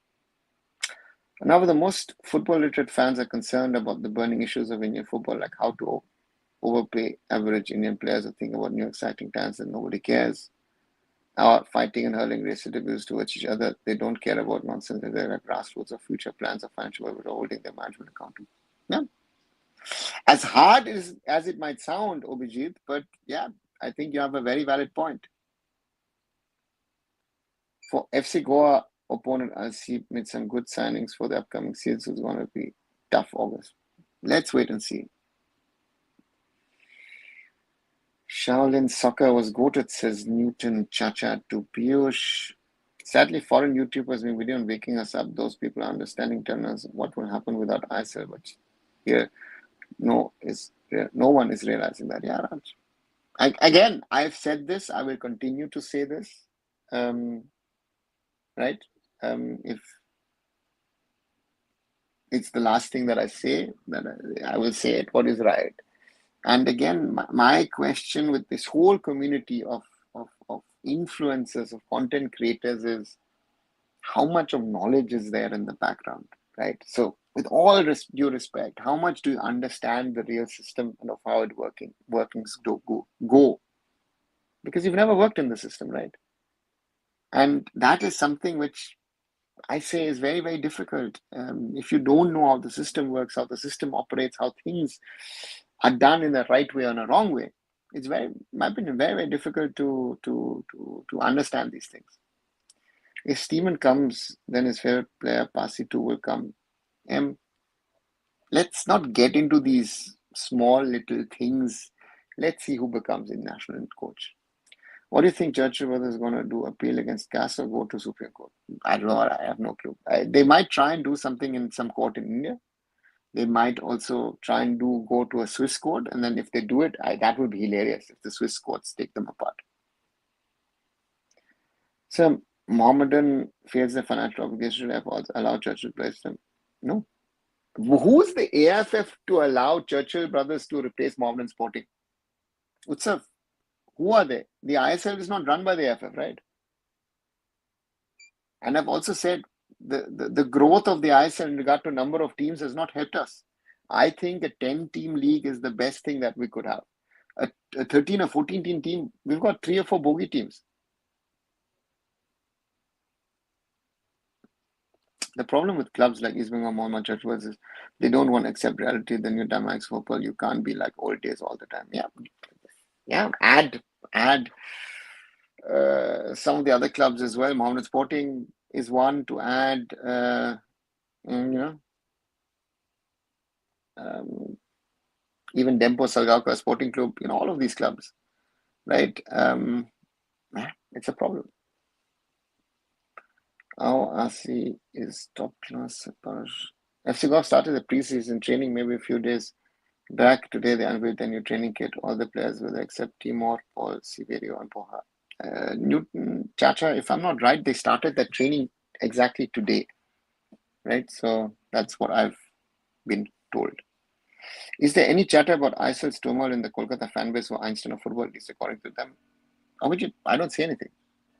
Now, the most football literate fans are concerned about the burning issues of Indian football, like how to overpay average Indian players, or think about new exciting talents that nobody cares. Are fighting and hurling racist abuse towards each other. They don't care about nonsense. They're like grassroots or future plans of financial well, holding their management accountable. Yeah. As hard as it might sound, Obijit, but yeah, I think you have a very valid point. For FC Goa opponent, Al-Seep made some good signings for the upcoming season. It's going to be tough August. Let's wait and see. Shaolin soccer was goated, says Newton Chacha to Piyush. Sadly, foreign YouTubers make video on waking us up. Those people are understanding telling us what will happen without ISL, but here no one is realizing that. Yeah, Raj. Again, I've said this. I will continue to say this. Right? If it's the last thing that I say, that I will say it. What is right? And again, my question with this whole community of influencers, of content creators is how much of knowledge is there in the background, right? So with all due respect, how much do you understand the real system and of how it workings go? Because you've never worked in the system, right? And that is something which I say is very, very difficult. If you don't know how the system works, how the system operates, how things are done in the right way or in a wrong way, it's in my opinion, very, very difficult to understand these things. If Steven comes, then his favorite player, Pasi 2, will come. Let's not get into these small little things. Let's see who becomes the national coach. What do you think Churchill Brothers is going to do? Appeal against CAS or go to Supreme Court? I don't know. I have no clue. They might try and do something in some court in India. They might also try and go to a Swiss court. And then if they do it, that would be hilarious if the Swiss courts take them apart. So Mohammedan feels the financial obligation to allow Churchill to replace them. No. Who's the AIFF to allow Churchill Brothers to replace Mohammedan Sporting? Utsav, who are they? The ISL is not run by the AIFF, right? And I've also said the growth of the ISL in regard to number of teams has not helped us. I think a 10-team league is the best thing that we could have. A 13 or 14 team, we've got 3 or 4 bogey teams. The problem with clubs like East Bengal, Mohammed Churchill is they don't want to accept reality. The new dynamics football, you can't be like old days all the time. Yeah. Add some of the other clubs as well. Mohammedan Sporting is one to add. Even Dempo Salgaocar Sporting Club. All of these clubs, right? It's a problem. RC is top class. FC Goa started the preseason training maybe a few days back. Today they unveiled a new training kit. All the players will except Timor, Paul, Siverio, and Poha. Newton Chacha, if I'm not right, they started that training exactly today, right? So that's what I've been told. Is there any chatter about ISL's turmoil in the Kolkata fan base for Einstein of football, at least according to them? I don't see anything.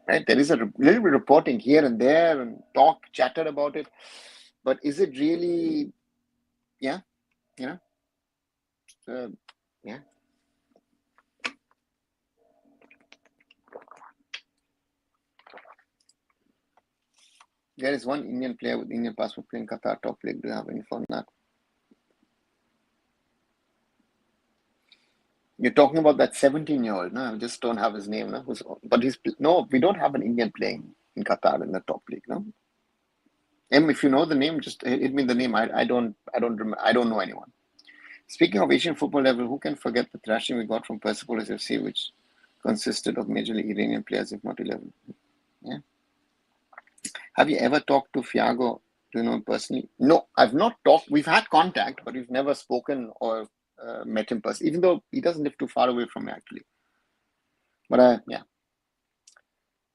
Right? There is a little bit of reporting here and there and chatter about it. But is it really, yeah. There is one Indian player with Indian passport playing Qatar top league. Do you have info on that? You're talking about that 17-year-old, no? I just don't have his name, no? No, we don't have an Indian playing in Qatar in the top league, no? If you know the name, just hit me the name. I don't know anyone. Speaking of Asian football level, who can forget the thrashing we got from Persepolis FC, which consisted of majorly Iranian players, if not 11? Yeah. Have you ever talked to Fiago? Do you know him personally? No, I've not talked. We've had contact, but we've never spoken or met him personally, even though he doesn't live too far away from me, actually. But yeah.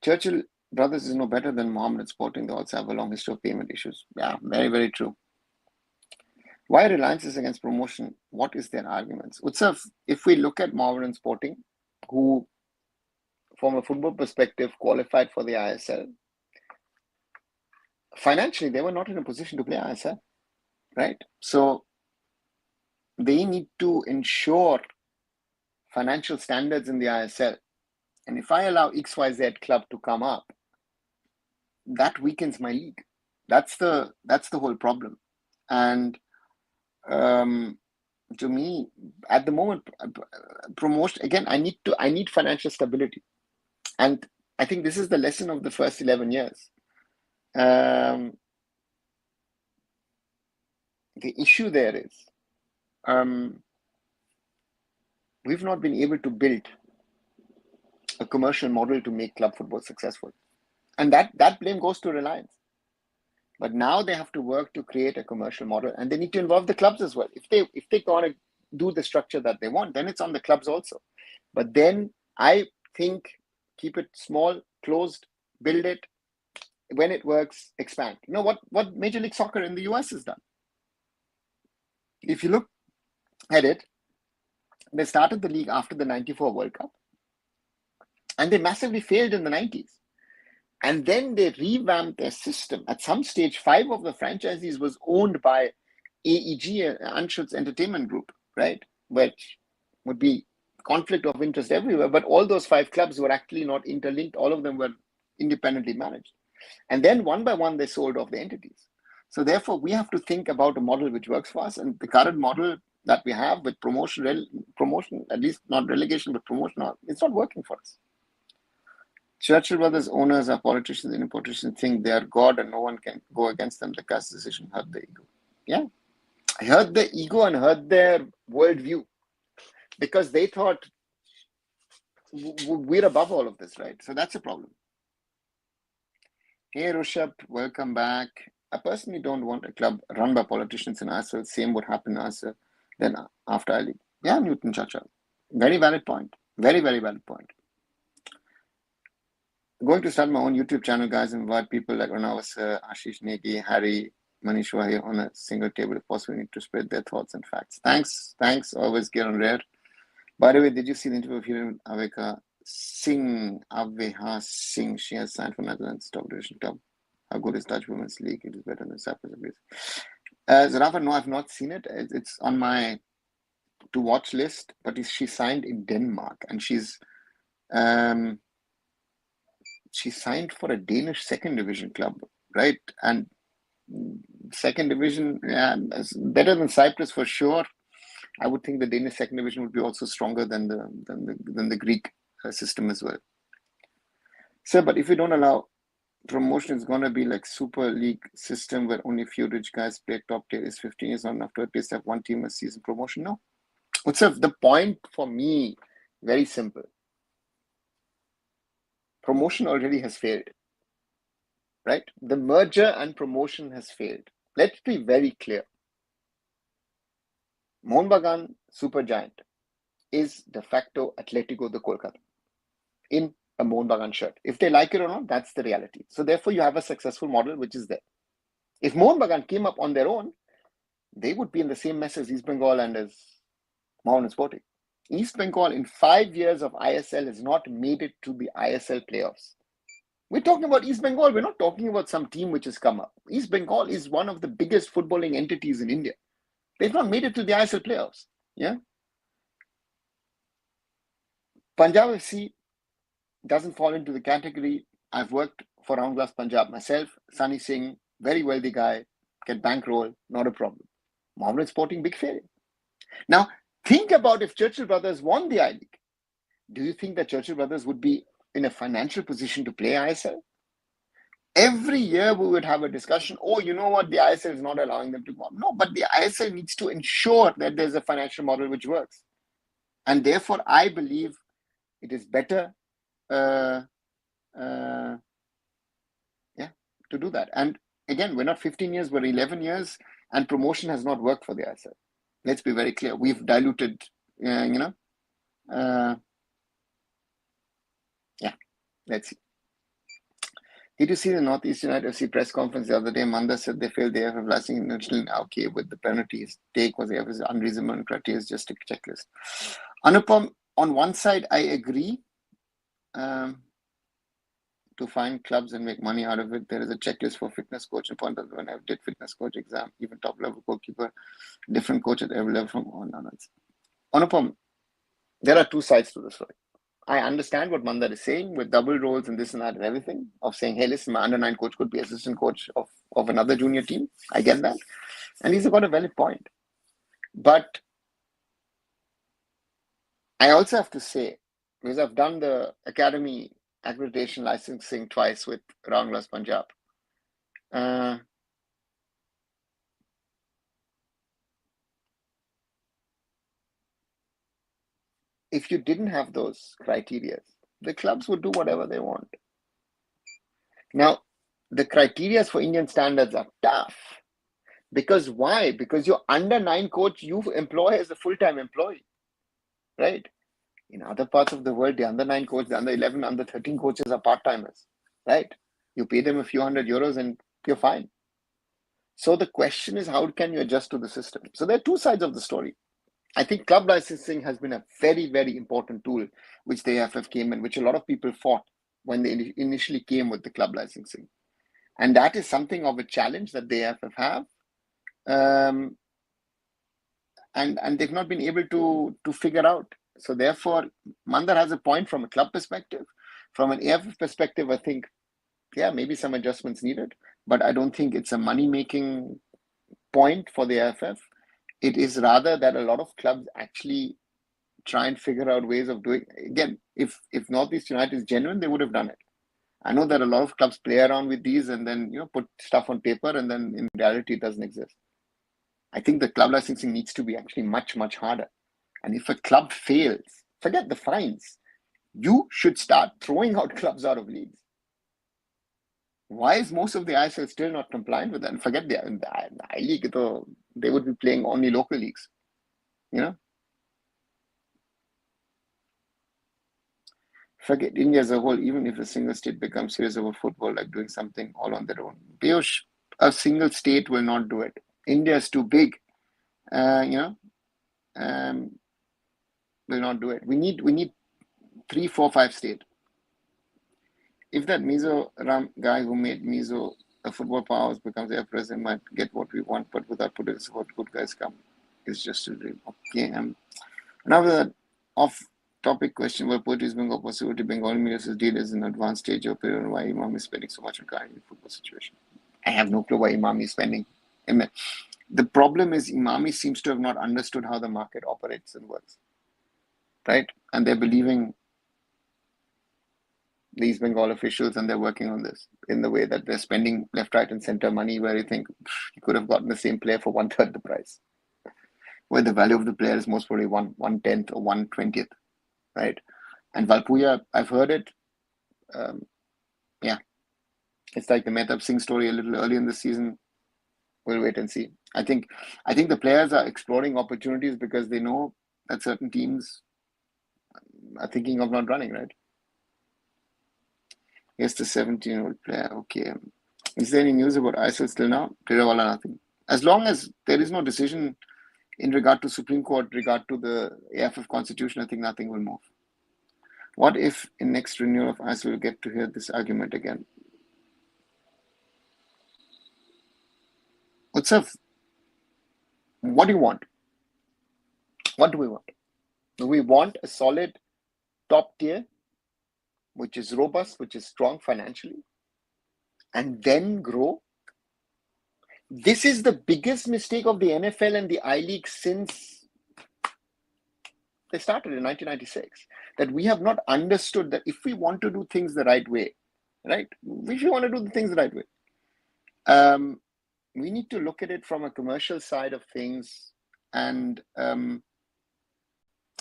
Churchill Brothers is no better than Mohammed Sporting. They also have a long history of payment issues. Yeah, very, very true. Why Reliance is against promotion? What is their arguments? Utsav, if we look at Mohammed Sporting, who, from a football perspective, qualified for the ISL, financially, they were not in a position to play ISL, right? So they need to ensure financial standards in the ISL. And if I allow XYZ club to come up, that weakens my league. That's the whole problem. And to me, at the moment, promotion again. I need financial stability, and I think this is the lesson of the first 11 years. The issue there is we've not been able to build a commercial model to make club football successful, and that blame goes to Reliance. But now they have to work to create a commercial model, and they need to involve the clubs as well. If they want to do the structure that they want, then it's on the clubs also. But then I think keep it small, closed, build it. When it works, expand. You know what Major League Soccer in the US has done? If you look at it, they started the league after the 94 World Cup, and they massively failed in the 90s. And then they revamped their system. At some stage, 5 of the franchisees was owned by AEG, Anschutz Entertainment Group, right? Which would be conflict of interest everywhere. But all those 5 clubs were actually not interlinked. All of them were independently managed. And then one by one, they sold off the entities. So therefore, we have to think about a model which works for us. And the current model that we have with promotion, at least not relegation, but promotion, it's not working for us. Churchill Brothers owners are politicians, and politicians think they are God and no one can go against them. The cast decision hurt the ego. Yeah. Hurt the ego and hurt their worldview, because they thought we're above all of this, right? So that's a problem. Hey, Rushabh, welcome back. I personally don't want a club run by politicians in ISL. Same would happen in ISL then after I leave. Yeah, Newton Chacha. Very valid point. Very, very valid point. I'm going to start my own YouTube channel, guys, and invite people like Ranavas, Ashish Negi, Harry, Manish Wahi on a single table if possible. We need to spread their thoughts and facts. Thanks. Always get on rare. By the way, did you see the interview of Hiren Aveha Singh? She has signed for Netherlands top division club. How good is Dutch Women's League? It is better than Cyprus. Zarafa, no, I've not seen it. It's on my to watch list, but she signed in Denmark, and she signed for a Danish second division club, right? And second division, yeah, better than Cyprus for sure. I would think the Danish second division would be also stronger than the Greek system as well. So, but if we don't allow promotion, it's going to be like Super League system where only a few rich guys play. Top tier is 15 years not enough to at least have one team a season promotion. No. So the point for me, very simple. Promotion already has failed, right? The merger and promotion has failed. Let's be very clear. Mohun Bagan Supergiant is de facto Atletico de Kolkata in a Mohun Bagan shirt. If they like it or not, that's the reality. So therefore, you have a successful model which is there. If Mohun Bagan came up on their own, they would be in the same mess as East Bengal and as Mohammedan Sporting. East Bengal in 5 years of ISL has not made it to the ISL playoffs. We're talking about East Bengal. We're not talking about some team which has come up. East Bengal is one of the biggest footballing entities in India. They've not made it to the ISL playoffs. Yeah. Punjab FC doesn't fall into the category. I've worked for Round Glass Punjab myself. Sunny Singh, very wealthy guy, get bankroll, not a problem. Mohammedan Sporting, big failure. Now, think about if Churchill Brothers won the I-League. Do you think that Churchill Brothers would be in a financial position to play ISL? Every year we would have a discussion, oh, you know what, the ISL is not allowing them to go up. No, but the ISL needs to ensure that there's a financial model which works. And therefore, I believe it is better to do that. And again, we're not 15 years, we're 11 years, and promotion has not worked for the ISL. Let's be very clear. We've diluted, yeah, let's see. Did you see the Northeast United FC press conference the other day? Manda said they failed the AIFF licensing initially. Okay, with the penalties. Take was the AIFF's unreasonable and criteria is just a checklist. Anupam, on one side, I agree. To find clubs and make money out of it, there is a checklist for fitness coach. When I did fitness coach exam, even top level goalkeeper, different coach at every level from on. Anupam, there are two sides to the story. I understand what Mandar is saying with double roles and this and that and everything, of saying, hey, listen, my under-9 coach could be assistant coach of another junior team. I get that. And he's got a valid point. But I also have to say, because I've done the academy accreditation licensing twice with Ranglas Punjab. If you didn't have those criteria, the clubs would do whatever they want. Now, the criteria for Indian standards are tough. Because why? Because your under-9 coach you employ as a full-time employee, right? In other parts of the world, the under-9 coach, the under-11, under-13 coaches are part-timers, right? You pay them a few €100 and you're fine. So the question is, how can you adjust to the system? So there are two sides of the story. I think club licensing has been a very, very important tool which the AIFF came in, which a lot of people fought when they initially came with the club licensing. And that is something of a challenge that the AIFF have. And they've not been able to figure out. So therefore, Mandar has a point from a club perspective. From an AIFF perspective, I think, yeah, maybe some adjustments needed, but I don't think it's a money-making point for the AIFF. It is rather that a lot of clubs actually try and figure out ways of doing. Again, if Northeast United is genuine, they would have done it. I know that a lot of clubs play around with these and then put stuff on paper, and then in reality it doesn't exist. I think the club licensing needs to be actually much, much harder. And if a club fails, forget the fines. You should start throwing out clubs out of leagues. Why is most of the ISL still not compliant with that? And forget the I-League, they would be playing only local leagues. Forget India as a whole, even if a single state becomes serious about football, like doing something all on their own. Piyush, a single state will not do it. India is too big. Will not do it. We need 3, 4, 5 states. If that Mizoram guy who made Mizo a football powerhouse becomes their president, might get what we want, but without political support, good guys come. It's just a dream. Okay. Another off-topic question: were poetry Bengal possibility Bengali media deal is an advanced stage of period, and why Imam is spending so much on Candid football situation? I have no clue why Imam is spending. The problem is Imami seems to have not understood how the market operates and works, right? And they're believing these Bengal officials, and they're working on this in the way that they're spending left, right, and center money where you think you could have gotten the same player for 1/3 the price, where the value of the player is most probably 1/10 or 1/20th, right? And Valpuya, I've heard it. It's like the Mehtab Singh story a little early in the season. We'll wait and see. I think the players are exploring opportunities because they know that certain teams are thinking of not running, right? Yes, the 17-year-old player. Okay. Is there any news about ISL still now? Tirawala, nothing. As long as there is no decision in regard to Supreme Court, regard to the AIFF Constitution, I think nothing will move. What if in next renewal of ISL we'll get to hear this argument again? Utsav, what do you want? What do we want? Do we want a solid top tier, which is robust, which is strong financially, and then grow? This is the biggest mistake of the NFL and the I-League since they started in 1996, that we have not understood that if we want to do things the right way, right? If we want to do the things the right way, we need to look at it from a commercial side of things, and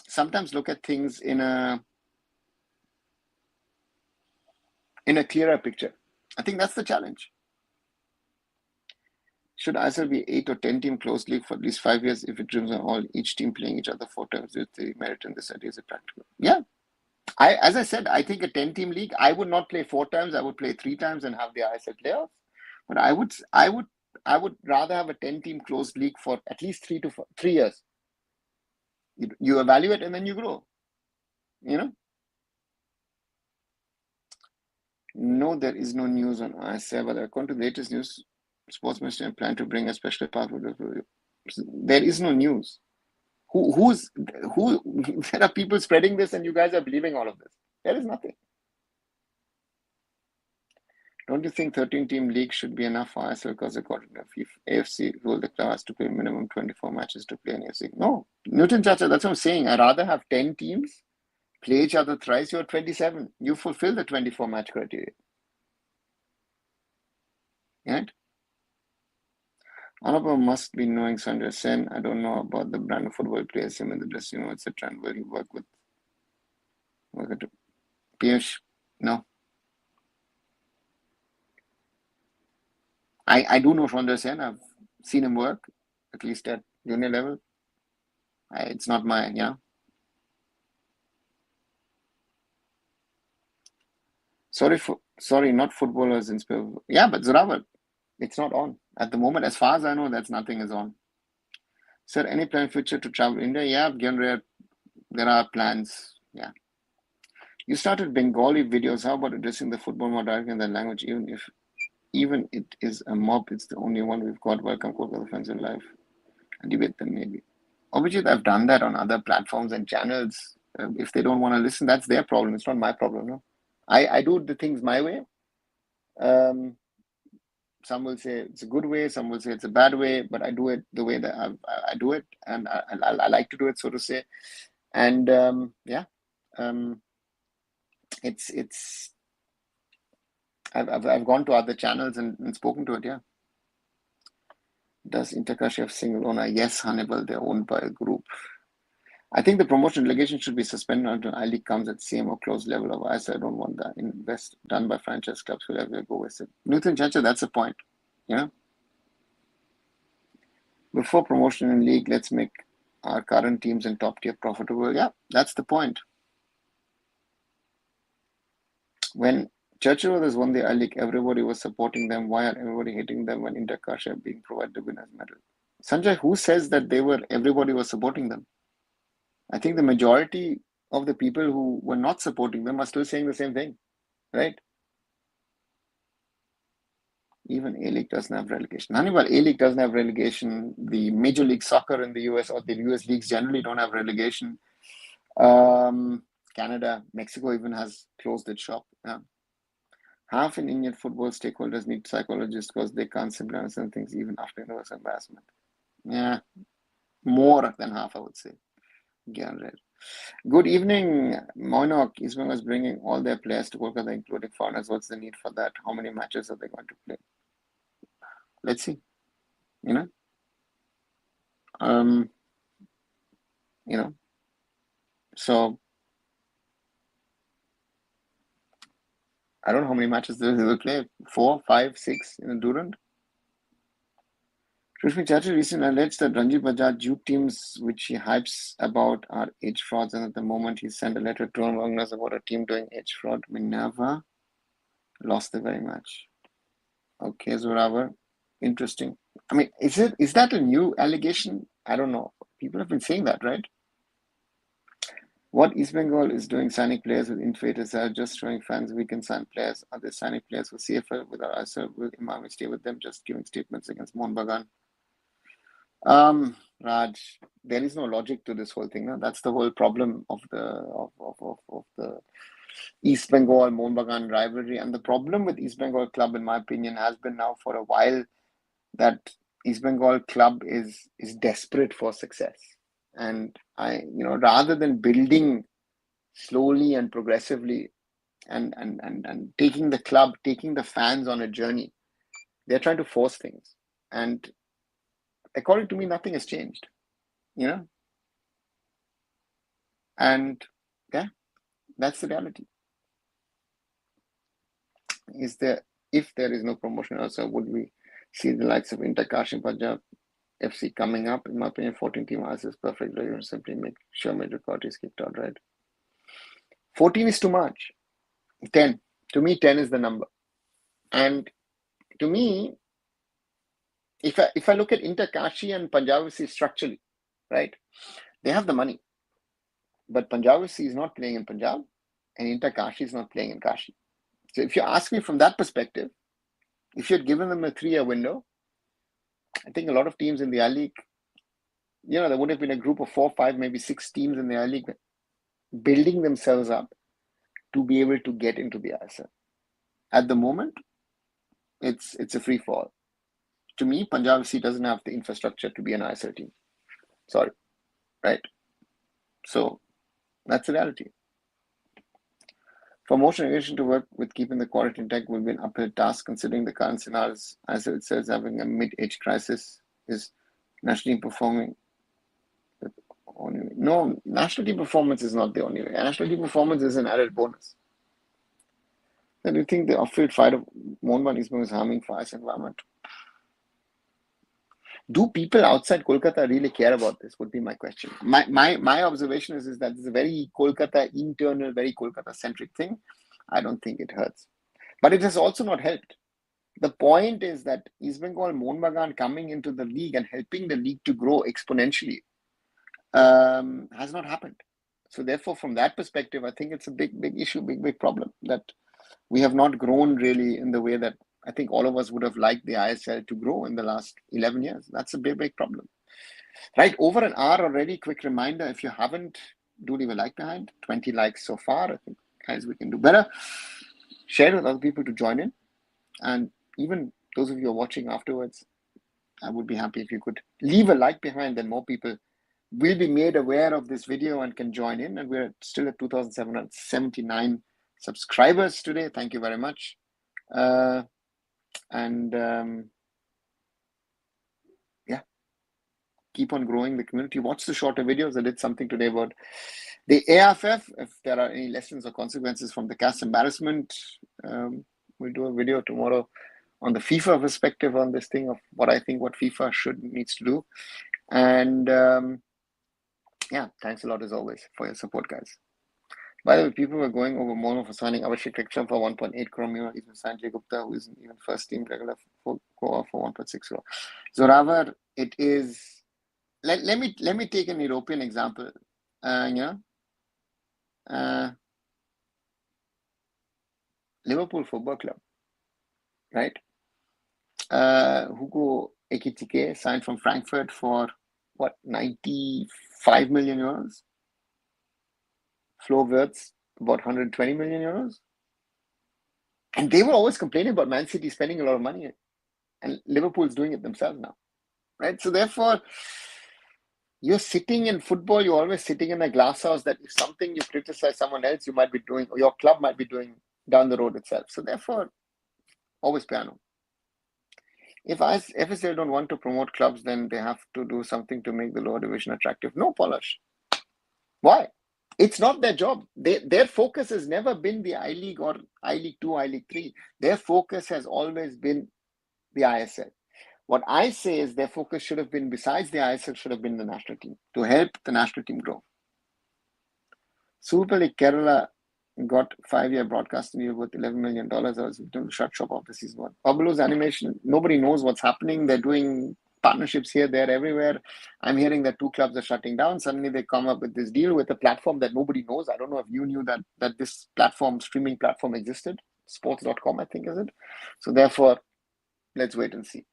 sometimes look at things in a clearer picture. I think that's the challenge. Should ISL be 8 or 10 team closed league for at least 5 years if it dreams on all each team playing each other 4 times? With the merit in this idea, is it practical? Yeah. As I said, I think a 10-team league, I would not play 4 times. I would play 3 times and have the ISL playoffs. But I would rather have a 10-team closed league for at least 3 years. You evaluate and then you grow. No, there is no news on ISL, but according to the latest news, Sports Ministry plan to bring a special passport. There is no news. Who? There are people spreading this, and you guys are believing all of this. There is nothing. Don't you think 13-team league should be enough for ISL? Because according to AFC rule, the club has to play minimum 24 matches to play in AFC. No, Newton Chacha, that's what I'm saying. I'd rather have 10 teams play each other thrice. You're 27. You fulfill the 24 match criteria. Right? Honorable must be knowing Sanjay Sen. I don't know about the brand of football players, him in the dressing room, etc. And will he work with Piyush? No. I do know Sanjay Sen. I've seen him work, at least at junior level. It's not my, Sorry, not footballers in Spain. Yeah, but Zorawar, it's not on. At the moment, as far as I know, nothing is on. Sir, any plan in future to travel India? Yeah, given there are plans. Yeah. You started Bengali videos. How about addressing the football more directly in that language? Even it is a mob, it's the only one we've got. Welcome, Kolkata fans in life. And debate them maybe. Obviously, I've done that on other platforms and channels. If they don't want to listen, that's their problem. It's not my problem. No, I do the things my way. Some will say it's a good way, some will say it's a bad way, but I do it the way that I do it, and I like to do it, so to say. And it's I've gone to other channels and spoken to it. Yeah. Does Intercash have single owner? Yes, Hannibal. They're owned by a group. I think the promotion delegation should be suspended until I-League comes at same or close level of ISL. I don't want that invest done by franchise clubs. Will ever go with it? Newton Chacha, that's the point. Before promotion in league, let's make our current teams in top tier profitable. Yeah, that's the point. When Churchill was won the I-League, everybody was supporting them. Why are everybody hating them when Intercash are being provided the winner's medal? Sanjay, who says that everybody was supporting them? I think the majority of the people who were not supporting them are still saying the same thing, right? Even A-League doesn't have relegation. Hannibal, A-League doesn't have relegation. The Major League Soccer in the US or the US leagues generally don't have relegation. Canada, Mexico even has closed its shop. Yeah. Half in Indian football stakeholders need psychologists because they can't simply understand things even after universal embarrassment. Yeah, more than half, I would say. Good evening, Moinok. East Bengal is bringing all their players to Kolkata, including foreigners. What's the need for that? How many matches are they going to play? Let's see. So I don't know how many matches they will play. 4, 5, 6 in a Durand. Krishmi Chachi recently alleged that Ranji Bajaj youth teams, which he hypes about, are age frauds, and at the moment he sent a letter to owners about a team doing age fraud. Minerva lost the very match. Okay, Zoravar, interesting. I mean, is that a new allegation? I don't know. People have been saying that, right? What East Bengal is doing, signing players with inflators, are just showing fans we can sign players. Are they signing players for CFL with our ISL? Will Imam stay with them? Just giving statements against Mohun Bagan. Raj, there is no logic to this whole thing. No? That's the whole problem of the East Bengal Mohun Bagan rivalry. And the problem with East Bengal club, in my opinion, has been now for a while that East Bengal club is desperate for success. And rather than building slowly and progressively and taking the fans on a journey, they're trying to force things. And according to me, nothing has changed, and yeah, that's the reality. If there is no promotion also, would we See the likes of Inter Kashi Punjab FC coming up. In my opinion, 14-team ISL is perfect. You simply make sure Medjugorje is kicked out, right? 14 is too much. 10. To me, 10 is the number. And to me, if I look at Inter Kashi and Punjab FC structurally, right, they have the money. But Punjab FC is not playing in Punjab, and Inter Kashi is not playing in Kashi. So if you ask me from that perspective, if you had given them a 3-year window, I think a lot of teams in the I-League, there would have been a group of 4, 5, maybe 6 teams in the I-League building themselves up to be able to get into the ISL. At the moment, it's a free fall. To me, Punjab FC doesn't have the infrastructure to be an ISL team. Sorry, right? So that's the reality. For most organizations to work with keeping the quality intact will be an uphill task considering the current scenarios. ISL itself having a mid-age crisis. Is national team performing the only way? No, national team performance is not the only way. National team performance is an added bonus. Then do you think the off-field fight of Mohun Bagan is harming for ISL environment? Do people outside Kolkata really care about this? Would be my question. My observation is that it's a very Kolkata internal, very Kolkata centric thing. I don't think it hurts, but it has also not helped. The point is that East Bengal, Mohun Bagan coming into the league and helping the league to grow exponentially has not happened. So therefore, from that perspective, I think it's a big issue, big problem that we have not grown really in the way that I think all of us would have liked the ISL to grow in the last 11 years. That's a big problem. Right, over an hour already. Quick reminder, if you haven't, do leave a like behind. 20 likes so far. I think, guys, we can do better. Share with other people to join in. And even those of you who are watching afterwards, I would be happy if you could leave a like behind, then more people will be made aware of this video and can join in. And we're still at 2,779 subscribers today. Thank you very much. Yeah, keep on growing the community. Watch the shorter videos. I did something today about the AIFF. If there are any lessons or consequences from the CAS embarrassment, we'll do a video tomorrow on the FIFA perspective on this thing of what I think what FIFA needs to do. And yeah, thanks a lot as always for your support, guys. By the way, people were going over Mono for signing Avashik Ekstrom for 1.8 crore. Even Sanjay Gupta, who isn't even first team regular for 1.6 crore. Zoravar, it is. Let me take an European example. Liverpool Football Club, right? Hugo Ekitike signed from Frankfurt for what, 95 million euros? Flo Wirtz about 120 million euros. And they were always complaining about Man City spending a lot of money, and Liverpool's doing it themselves now, right? So therefore, you're sitting in football, you're always sitting in a glass house that if something you criticize someone else, you might be doing, or your club might be doing down the road itself. So therefore, always piano. If FSL don't want to promote clubs, then they have to do something to make the lower division attractive. No, Polish. Why? It's not their job. Their focus has never been the I-League or I-League 2, I-League 3. Their focus has always been the ISL. What I say is their focus should have been, besides the ISL, should have been the national team, to help the national team grow. Super League Kerala got 5-year broadcasting deal worth $11 million. I was doing the shut shop of the season one. Pablo's animation, nobody knows what's happening. They're doing partnerships here, there, everywhere. I'm hearing that 2 clubs are shutting down. Suddenly they come up with this deal with a platform that nobody knows. I don't know if you knew that this platform, streaming platform existed. Sports.com, I think, is it? So therefore, let's wait and see.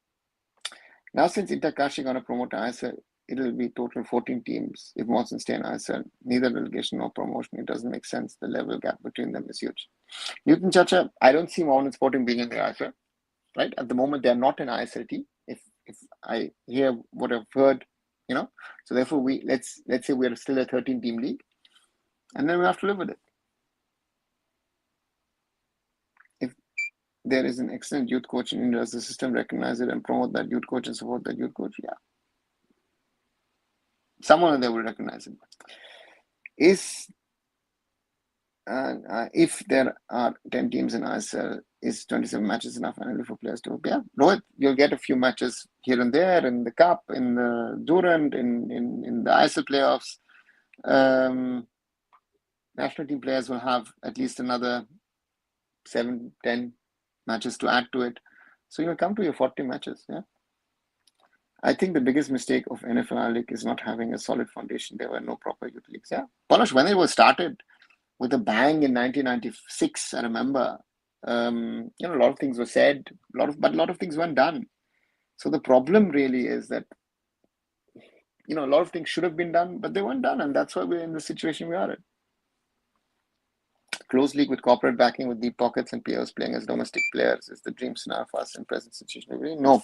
Now, since Inter Kashi going to promote ISL, it'll be total 14 teams. If Mohsen stay in ISL, neither relegation nor promotion, it doesn't make sense. The level gap between them is huge. Newton Chacha, I don't see Mohsen Sporting being in the ISL, right? At the moment, they're not an ISL team. If I hear what I've heard, so therefore let's say we're still a 13-team league, and then we have to live with it. If there is an excellent youth coach in India, does the system recognize it and promote that youth coach and support that youth coach? Yeah. Someone there will recognize it. if there are 10 teams in ISL, is 27 matches enough annually for players to? Yeah, Rohit, you'll get a few matches here and there in the Cup, in the Durand, in the ISL playoffs. National team players will have at least another 7, 10 matches to add to it. So you'll come to your 40 matches. Yeah. I think the biggest mistake of NFL League is not having a solid foundation. There were no proper youth leagues. Yeah. Polish, when it was started with a bang in 1996, I remember, a lot of things were said, but a lot of things weren't done. So the problem really is that, a lot of things should have been done, but they weren't done. And that's why we're in the situation we are in. Close league with corporate backing with deep pockets and POs playing as domestic players is the dream scenario for us in present situation. No,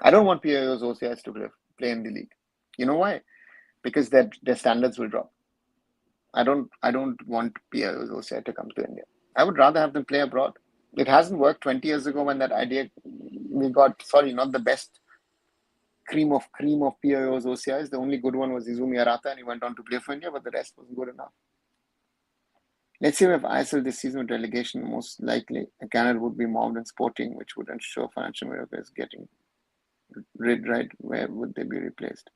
I don't want POs, OCIs to play in the league. You know why? Because their standards will drop. I don't want POs, OCI to come to India. I would rather have them play abroad. It hasn't worked 20 years ago when that idea, we got, not the best cream of POs, OCIs. The only good one was Izumi Arata, and he went on to play for India, but the rest wasn't good enough. Let's say we have ISL this season with relegation. Most likely, Canada would be involved in Sporting, which would ensure financial miracle is getting rid. Right? Where would they be replaced?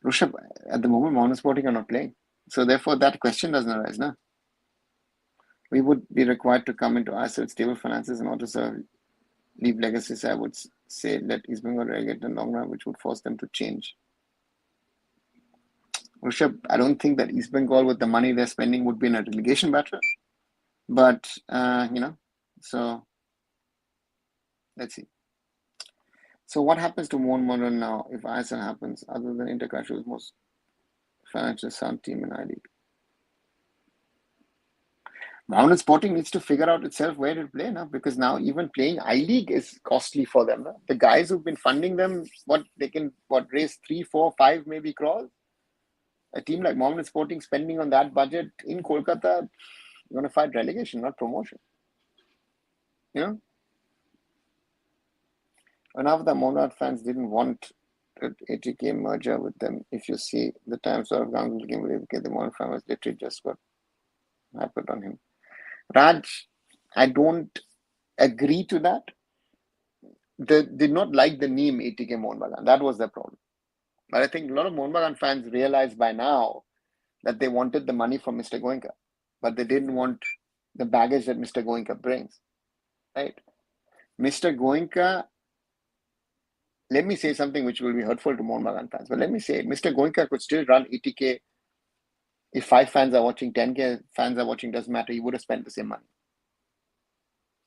Rushabh, at the moment, Mountain Sporting are not playing, so therefore that question doesn't arise now. We would be required to come into ISL with stable finances and also leave legacies. I would say let East Bengal relegate in the long run, which would force them to change. Rushabh, I don't think that East Bengal, with the money they're spending, would be in a relegation battle. But, so let's see. So what happens to Mohun Bagan now if ISL happens, other than Intercountry's most financially sound team in I-League? Mountain Sporting needs to figure out itself where to play now, because now even playing I-League is costly for them. No? The guys who've been funding them, they can raise 3, 4, 5 maybe crores. A team like Mountain Sporting spending on that budget in Kolkata, you're going to fight relegation, not promotion. Enough the Monad fans didn't want an ATK merger with them. If you see the times of Ganguly game with ATK, the Monad fan was literally just got happened on him. Raj, I don't agree to that. They did not like the name ATK Mohun Bagan. That was their problem. But I think a lot of Mohun Bagan fans realize by now that they wanted the money from Mr. Goenka, but they didn't want the baggage that Mr. Goenka brings. Right? Mr. Goenka, let me say something which will be hurtful to Mohun Bagan fans, but let me say, Mr. Goenka could still run ATK. If 5 fans are watching, 10K fans are watching, doesn't matter. He would have spent the same money.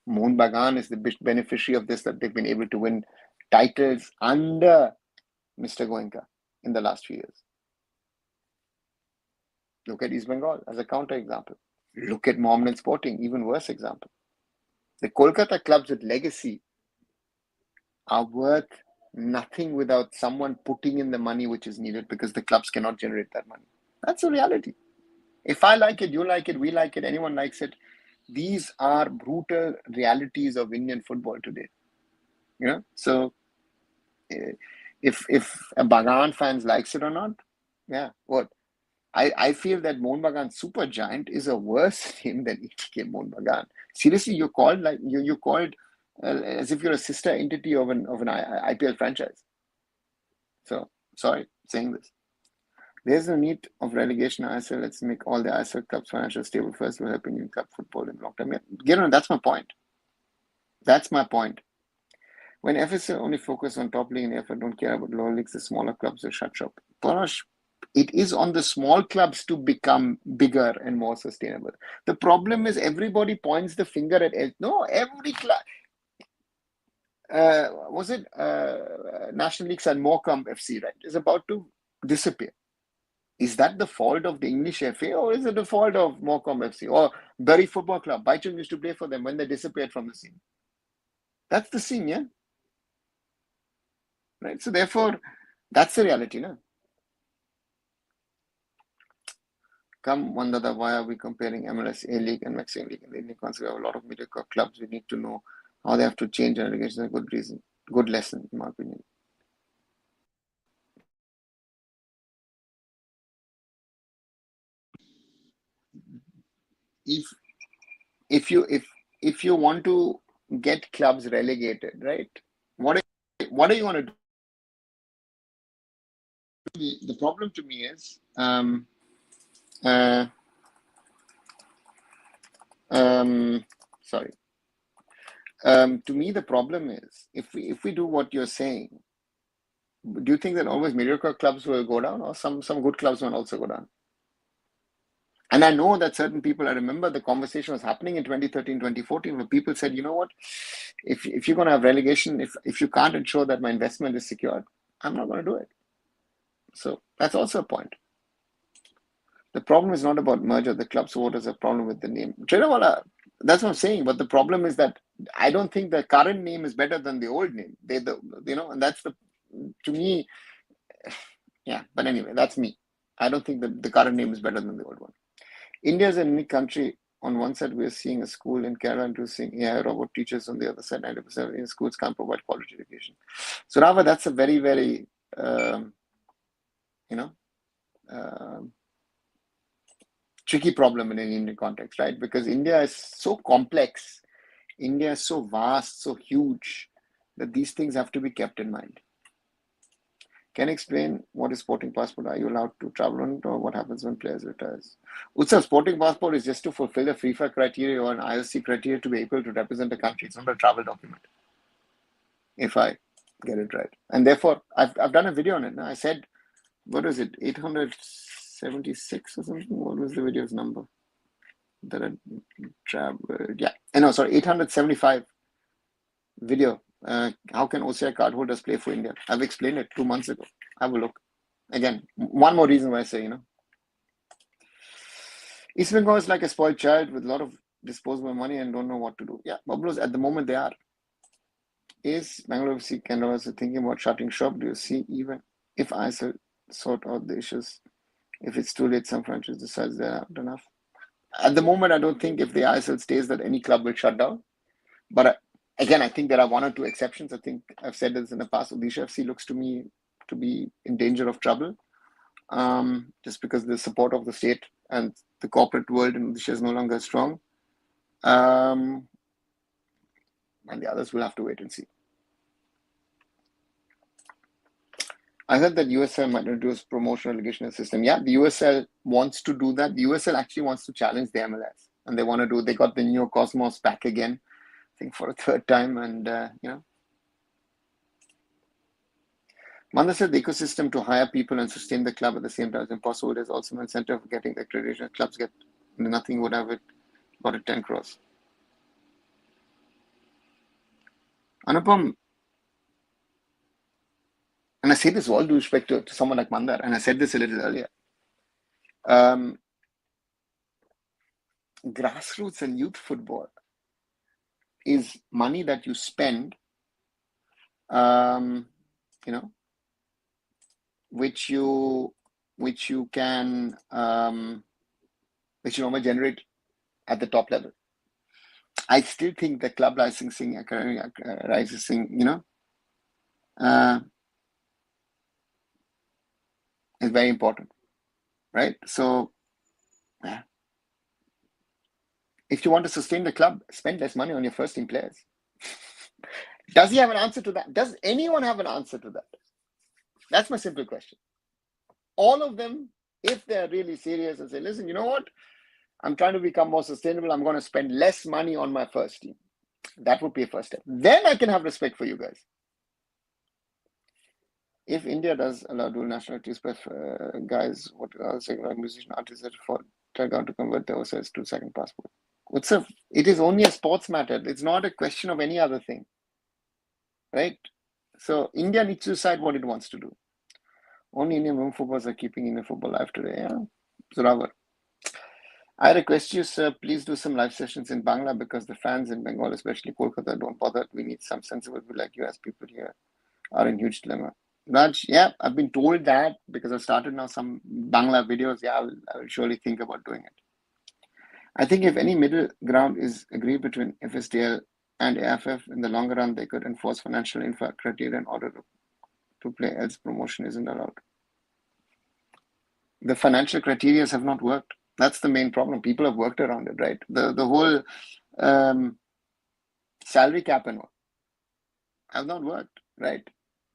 Mohun Bagan is the beneficiary of this, that they've been able to win titles under Mr. Goenka in the last few years. Look at East Bengal as a counter example. Look at Mohammedan Sporting, even worse example. The Kolkata clubs with legacy are worth nothing without someone putting in the money which is needed, because the clubs cannot generate that money. That's a reality. If I like it, you like it, we like it, anyone likes it. These are brutal realities of Indian football today. So if a Bagan fans likes it or not, yeah, what? I feel that Mohun Bagan Super Giant is a worse name than ATK Mohun Bagan. Seriously, you called as if you're a sister entity of an IPL franchise. So sorry saying this. There's no need of relegation ISL. Let's make all the ISL clubs financially stable first. Will help Indian club football in long term. That's my point. That's my point. When FSL only focus on top league and AIFF don't care about lower leagues, the smaller clubs will shut shop. Panash, it is on the small clubs to become bigger and more sustainable. The problem is everybody points the finger at every club. Was it National League and Morecambe FC, right? Is about to disappear. Is that the fault of the English FA, or is it the fault of Morecambe FC or Bury Football Club? Baichung used to play for them when they disappeared from the scene. That's the scene, yeah? Right. So therefore, that's the reality, no? Come, Vandada, why are we comparing MLS A-League and Mexican League? In the Indian concept, we have a lot of mediocre clubs. We need to know how they have to change, and relegation is a good lesson, in my opinion. if if you want to get clubs relegated, right? What are you going to do? The problem to me is uh, sorry. To me, the problem is if we do what you're saying, do you think that always mediocre clubs will go down, or some good clubs will also go down? And I know that certain people, I remember the conversation was happening in 2013, 2014, where people said, you know what, if you're going to have relegation, if you can't ensure that my investment is secured, I'm not going to do it. So that's also a point. The problem is not about merger. The club supporters have a problem with the name. Trinawala, that's what I'm saying. But the problem is that I don't think the current name is better than the old name. And that's to me, yeah. But anyway, that's me. I don't think the current name is better than the old one. India is a unique country. On one side, we're seeing a school in Kerala introducing AI robot teachers. On the other side, 90% of schools can't provide quality education. So, Rava, that's a very, very, tricky problem in an Indian context, right? Because India is so complex, India is so vast, so huge, that these things have to be kept in mind. Can you explain what is sporting passport? Are you allowed to travel on it, or what happens when players retires? Utsav, sporting passport is just to fulfill the FIFA criteria or an IOC criteria to be able to represent the country. It's not a travel document, if I get it right. And therefore, I've done a video on it. Now I said, what is it, 876 or something? What was the video's number? That I traveled, yeah. No, sorry, 875 video. How can OCI cardholders play for India? I've explained it 2 months ago. Have a look. Again, one more reason why I say, East Bengal is like a spoiled child with a lot of disposable money and don't know what to do. Yeah, Bablos, at the moment they are. Is Bangalore FC Canada thinking about shutting shop? Do you see, even if ISL sort out the issues, if it's too late, some franchise decides they're not enough? At the moment, I don't think if the ISL stays that any club will shut down. But again, I think there are one or two exceptions. I think I've said this in the past. Odisha FC looks to me to be in danger of trouble, just because the support of the state and the corporate world in Odisha is no longer strong. And the others will have to wait and see. I heard that USL might introduce promotion relegation system. Yeah, the USL wants to do that. The USL actually wants to challenge the MLS, and they got the Neo Cosmos back again, I think for a third time, and Manda said the ecosystem to hire people and sustain the club at the same time is impossible. There's also an incentive for getting the accreditation. Clubs get nothing, would have it got it 10 crores. Anupam, and I say this all due respect to someone like Mandar, and I said this a little earlier. Grassroots and youth football is money that you spend, which you can generate at the top level. I still think the club licensing, is very important, right? So, if you want to sustain the club, spend less money on your first team players. Does he have an answer to that? Does anyone have an answer to that? That's my simple question. All of them, if they're really serious and say, listen, you know what? I'm trying to become more sustainable. I'm going to spend less money on my first team. That would be a first step. Then I can have respect for you guys. If India does allow dual nationalities, but guys, what are saying, like musician artists that try to convert their OCS to second passport. It is only a sports matter. It's not a question of any other thing, right? So India needs to decide what it wants to do. Only Indian women footballers are keeping Indian football alive today. Yeah, Zoravar. I request you, sir, please do some live sessions in Bangla, because the fans in Bengal, especially Kolkata, don't bother. We need some sensible people like you, as people here are in huge dilemma. Raj, yeah, I've been told that, because I've started now some Bangla videos. Yeah, I will surely think about doing it. I think if any middle ground is agreed between FSDL and AIFF, in the longer run, they could enforce financial infra criteria in order to play, else promotion isn't allowed. The financial criteria have not worked. That's the main problem. People have worked around it, right? The whole salary cap and all have not worked, right?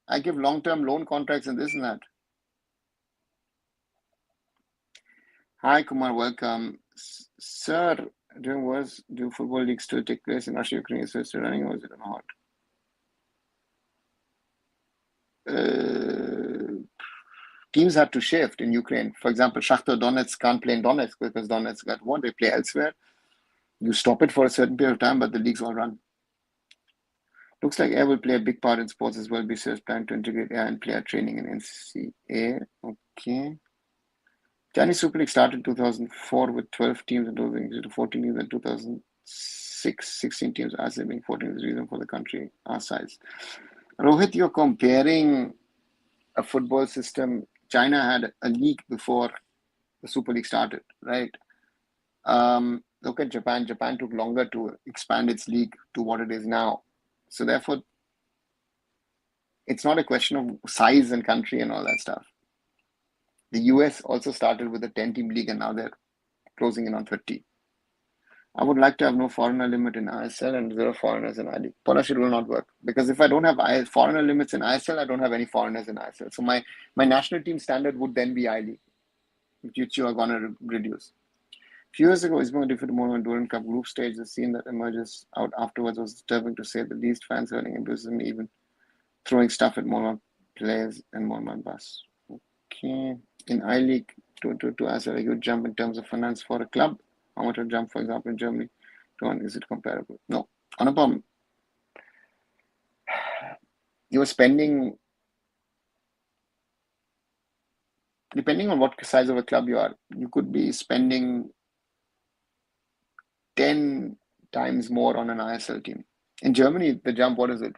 I give long-term loan contracts and this and that. Hi, Kumar, welcome. Sir, do football leagues still take place in Russia, Ukraine? Is it still running or is it not? Teams had to shift in Ukraine. For example, Shakhtar Donetsk can't play in Donetsk because Donetsk got war. They play elsewhere. You stop it for a certain period of time, but the leagues all run. Looks like AI will play a big part in sports as well. BCS plan to integrate AI and player training in NCAA. Okay. Chinese Super League started in 2004 with 12 teams and moving to 14 teams in 2006, 16 teams. As being 14 is the reason for the country our size. Rohit, you're comparing a football system. China had a league before the Super League started, right? Look at Japan. Japan took longer to expand its league to what it is now. So therefore, it's not a question of size and country and all that stuff. The US also started with a 10-team league and now they're closing in on 30. I would like to have no foreigner limit in ISL and 0 foreigners in I-League. Polish, it will not work because if I don't have foreigner limits in ISL, I don't have any foreigners in ISL. So my national team standard would then be I-League, which you are going to reduce. A few years ago, Ismail defeated Mohamed Durand Cup group stage. The scene that emerges out afterwards was disturbing to say the least. Fans hurling abuse and even throwing stuff at Mohamed players and Mohamed Bas. Okay. In I-League, to answer a huge jump in terms of finance for a club. How much a jump, for example, in Germany? Is it comparable? No. Anupam, you are spending, depending on what size of a club you are, you could be spending 10 times more on an ISL team. In Germany, the jump, what is it?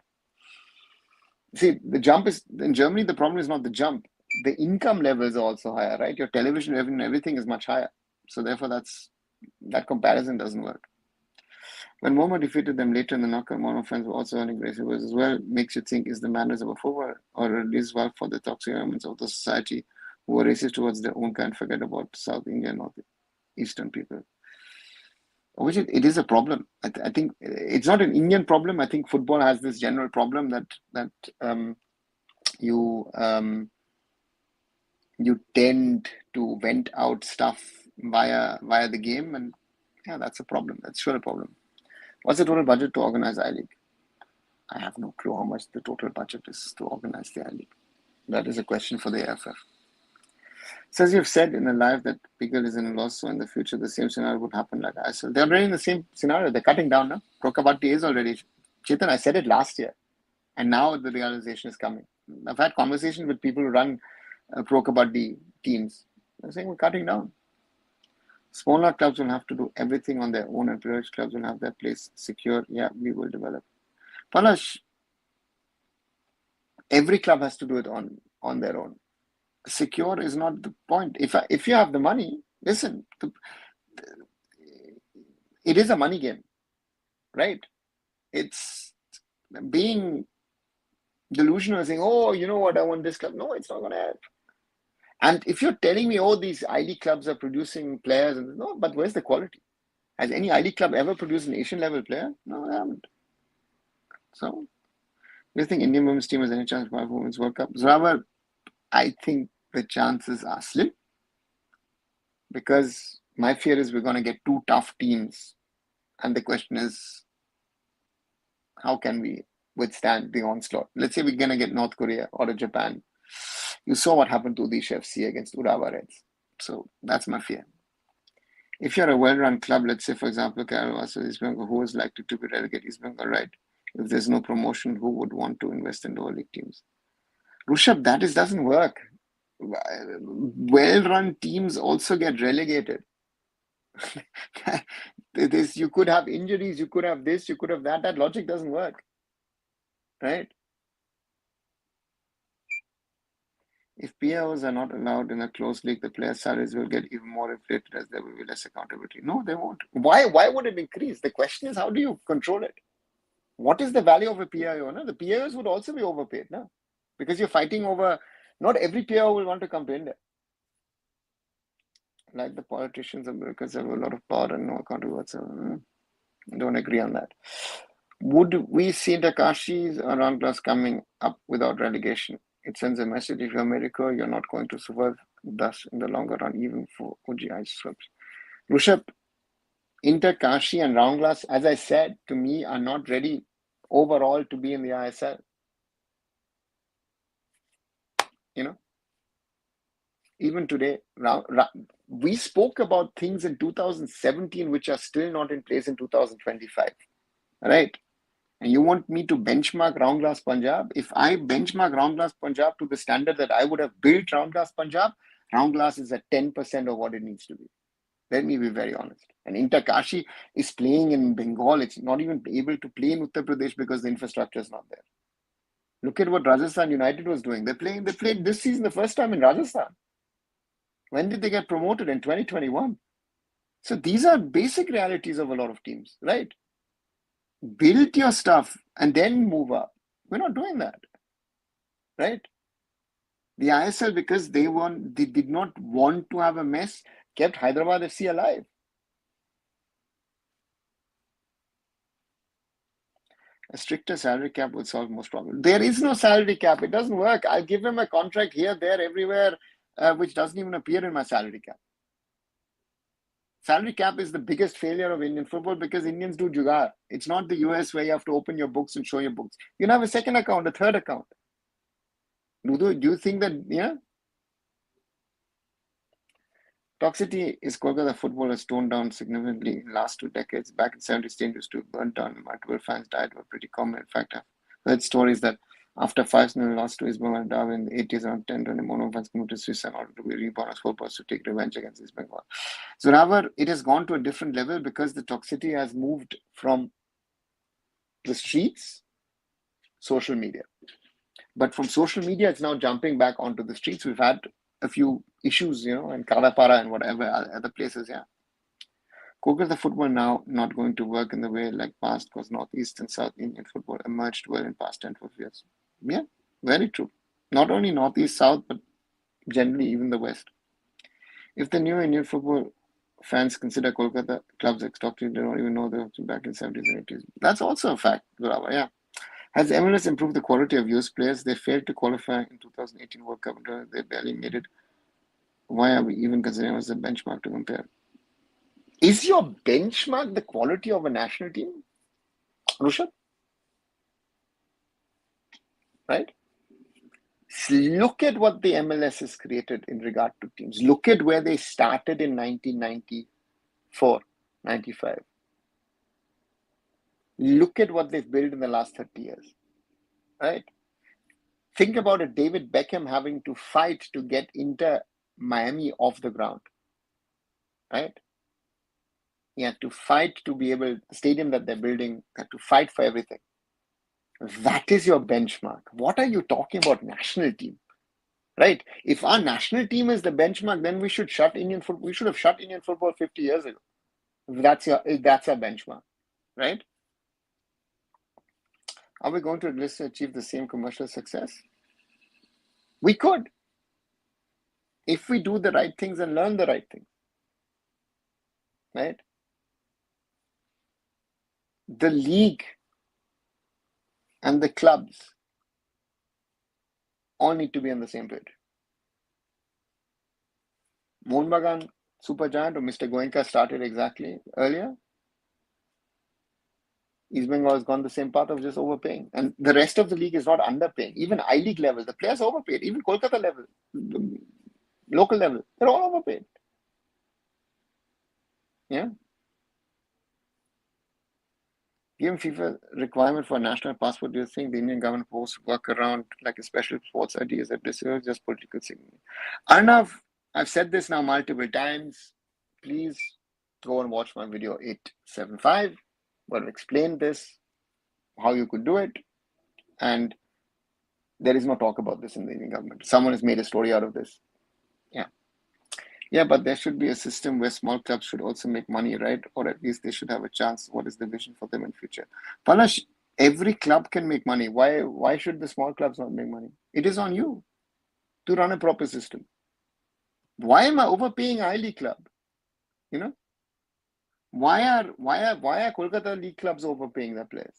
See, the jump is, in Germany, the problem is not the jump. The income levels are also higher, right? Your television revenue and everything is much higher. So therefore, that comparison doesn't work. When Momo defeated them later in the knockout, Momo fans were also earning race awards as well. Makes you think, is the manners of a football or at least well for the toxic elements of the society who are racist towards their own kind, forget about South Indian or the Eastern people. Which it is a problem. I think it's not an Indian problem. I think football has this general problem that you tend to vent out stuff via the game, and yeah, that's a problem. That's sure a problem. What's the total budget to organize I-League? I have no clue how much the total budget is to organize the I-League. That is a question for the AIFF. So as you've said in the live that Pickle is in a loss, so in the future the same scenario would happen like ISL. They're already in the same scenario. They're cutting down now. Pro Kabaddi is already. Chetan, I said it last year, and now the realization is coming. I've had conversations with people who run Pro Kabaddi teams. They're saying we're cutting down. Smaller clubs will have to do everything on their own, and privileged clubs will have their place secure. Yeah, we will develop. Palash, every club has to do it on their own. Secure is not the point. If you have the money, listen, it is a money game, right? It's being delusional, saying, oh, you know what, I want this club. No, it's not going to help. And if you're telling me, oh, these I-League clubs are producing players, no, but where's the quality? Has any I-League club ever produced an Asian level player? No, they haven't. So, do you think Indian women's team has any chance for Women's World Cup? Zoravar, I think the chances are slim because my fear is we're going to get two tough teams. And the question is, how can we withstand the onslaught? Let's say we're going to get North Korea or a Japan. You saw what happened to Odisha FC against Urawa Reds. So that's my fear. If you're a well-run club, let's say, for example, Kerala versus East Bengal, who is likely to be relegated? East Bengal, right? If there's no promotion, who would want to invest in lower league teams? Rushabh, that doesn't work. Well-run teams also get relegated. You could have injuries, you could have this, you could have that. That logic doesn't work, right? If PIOs are not allowed in a closed league, the players' salaries will get even more inflated as there will be less accountability. No, they won't. Why would it increase? The question is, how do you control it? What is the value of a PIO? No? The PIOs would also be overpaid, no? Because you're fighting over, not every PIO will want to come to India. like the politicians because have a lot of power and no accountability whatsoever. Don't agree on that. Would we see Takashi's around class coming up without relegation? It sends a message: if you're America, you're not going to survive. Thus, in the longer run, even for OGI clubs. Rushabh, Inter, Kashi, and Roundglass, as I said, to me, are not ready overall to be in the ISL. You know, even today, we spoke about things in 2017 which are still not in place in 2025, right? And you want me to benchmark Roundglass Punjab? If I benchmark Roundglass Punjab to the standard that I would have built Roundglass Punjab, Roundglass is at 10% of what it needs to be. Let me be very honest. And Inter Kashi is playing in Bengal. It's not even able to play in Uttar Pradesh because the infrastructure is not there. Look at what Rajasthan United was doing. They played this season the first time in Rajasthan. When did they get promoted? In 2021. So these are basic realities of a lot of teams, right? Build your stuff and then move up. We're not doing that, right? The ISL, because they did not want to have a mess, kept Hyderabad FC alive. A stricter salary cap would solve most problems. There is no salary cap. It doesn't work. I'll give him a contract here, there, everywhere, which doesn't even appear in my salary cap. Salary cap is the biggest failure of Indian football because Indians do jugaad. It's not the US where you have to open your books and show your books. You have a second account, a third account. Do you think that, yeah? Toxicity is Kolkata football has toned down significantly in the last 2 decades. Back in 70s, teams used to burn down and multiple fans died were pretty common. In fact, I've heard stories that after 5-0 loss to East Bengal and in the 80s around 10, 20 Mono fans committed suicide in order to be reborn as footballers to take revenge against East Bengal. So now it has gone to a different level because the toxicity has moved from the streets, social media. But from social media, it's now jumping back onto the streets. We've had a few issues, in Kadapara and whatever other places, yeah. Kolkata football now not going to work in the way like past because Northeast and South Indian football emerged well in past 10 years. Yeah, very true. Not only Northeast, South, but generally even the West. If the new Indian football fans consider Kolkata clubs like Stockton, they don't even know they're back in 70s and 80s. That's also a fact, Gurava, yeah. Has MLS improved the quality of US players? They failed to qualify in 2018 World Cup. They barely made it. Why are we even considering as a benchmark to compare? Is your benchmark the quality of a national team, Rushabh? Right? Look at what the MLS has created in regard to teams. Look at where they started in 1994, 95. Look at what they've built in the last 30 years. Right? Think about it, David Beckham having to fight to get Inter Miami off the ground. Right? He had to fight to be able, the stadium that they're building, had to fight for everything. That is your benchmark. What are you talking about, national team? Right? If our national team is the benchmark, then we should shut Indian football. We should have shut Indian football 50 years ago. That's our benchmark, right? Are we going to achieve the same commercial success? We could, if we do the right things and learn the right things, right? The league and the clubs all need to be on the same page. Mohun Bagan Super Giant or Mr. Goenka started exactly earlier. East Bengal has gone the same path of just overpaying. And the rest of the league is not underpaying. Even I-League level, the players are overpaid. Even Kolkata level, local level, they're all overpaid. Yeah. Given FIFA requirement for a national passport, do you think the Indian government posts work around like a special sports ID? Is that this is just political signaling? Arnav, I've said this now multiple times. Please go and watch my video 875 where I explain this, how you could do it. And there is no talk about this in the Indian government. Someone has made a story out of this. Yeah. Yeah, but there should be a system where small clubs should also make money, right? Or at least they should have a chance. What is the vision for them in future? Palash, every club can make money. Why should the small clubs not make money? It is on you to run a proper system. Why am I overpaying I League club? You know, why are Kolkata League clubs overpaying their players?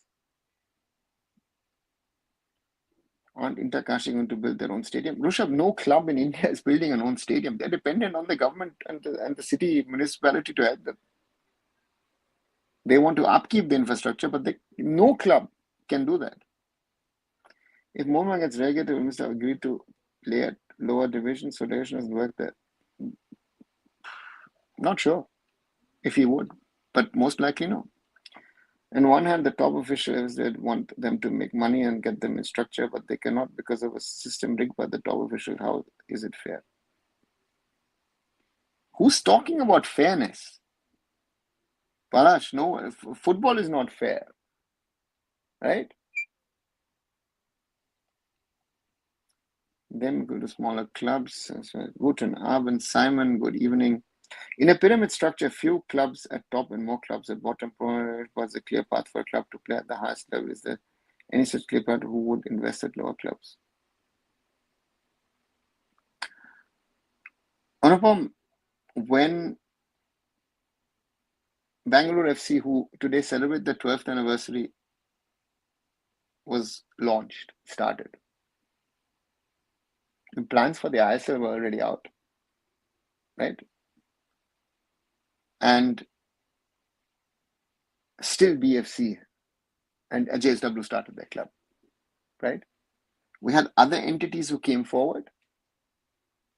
Aren't Intercash going to build their own stadium? Rushabh, no club in India is building an own stadium. They're dependent on the government and the city municipality to help them. They want to upkeep the infrastructure, but no club can do that. If Moma gets relegated, we must have agreed to play at lower divisions, so division doesn't work there. Not sure if he would, but most likely no. On one hand, the top officials, they want them to make money and get them in structure, but they cannot because of a system rigged by the top official. How is it fair? Who's talking about fairness? Palash, no, football is not fair, right? Then go to smaller clubs. Guten Abend, Simon, good evening. In a pyramid structure, few clubs at top and more clubs at bottom was a clear path for a club to play at the highest level. Is there any such clear path who would invest at lower clubs? Anupam, when Bangalore FC, who today celebrate the 12th anniversary, was started, the plans for the ISL were already out, right? And still BFC and JSW started their club, right? We had other entities who came forward,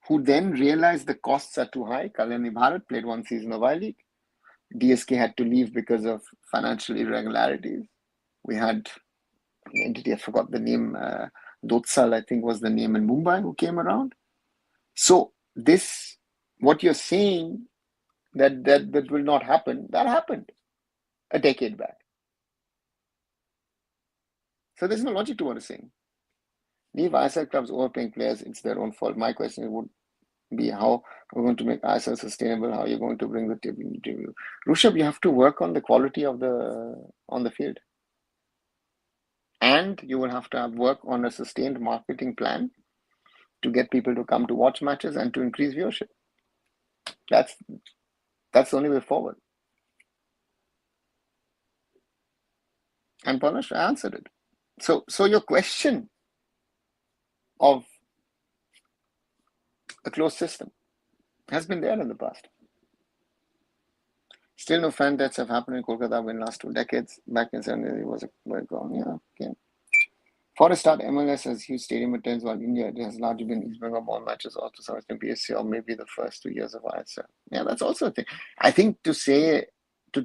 who then realized the costs are too high. Kalyani Bharat played one season of I-League. DSK had to leave because of financial irregularities. We had an entity, I forgot the name, Dotsal, I think was the name in Mumbai, who came around. So this, what you're saying that will not happen, that happened a decade back. So there's no logic to what I'm saying. Leave ISL clubs overpaying players, it's their own fault. My question would be how we're going to make ISL sustainable, how you're going to bring the table into. Rushabh, you have to work on the quality of on the field. And you will have to work on a sustained marketing plan to get people to come to watch matches and to increase viewership. That's the only way forward. And Panash, I answered it. So your question of a closed system has been there in the past. Still no fan deaths have happened in Kolkata in the last 2 decades. Back in 70s, it was gone. Yeah, okay. For a start, MLS has huge stadium attendance, while India has largely been East Bengal ball matches also some extent PSC, or maybe the first 2 years of ISL. Yeah, that's also a thing. I think to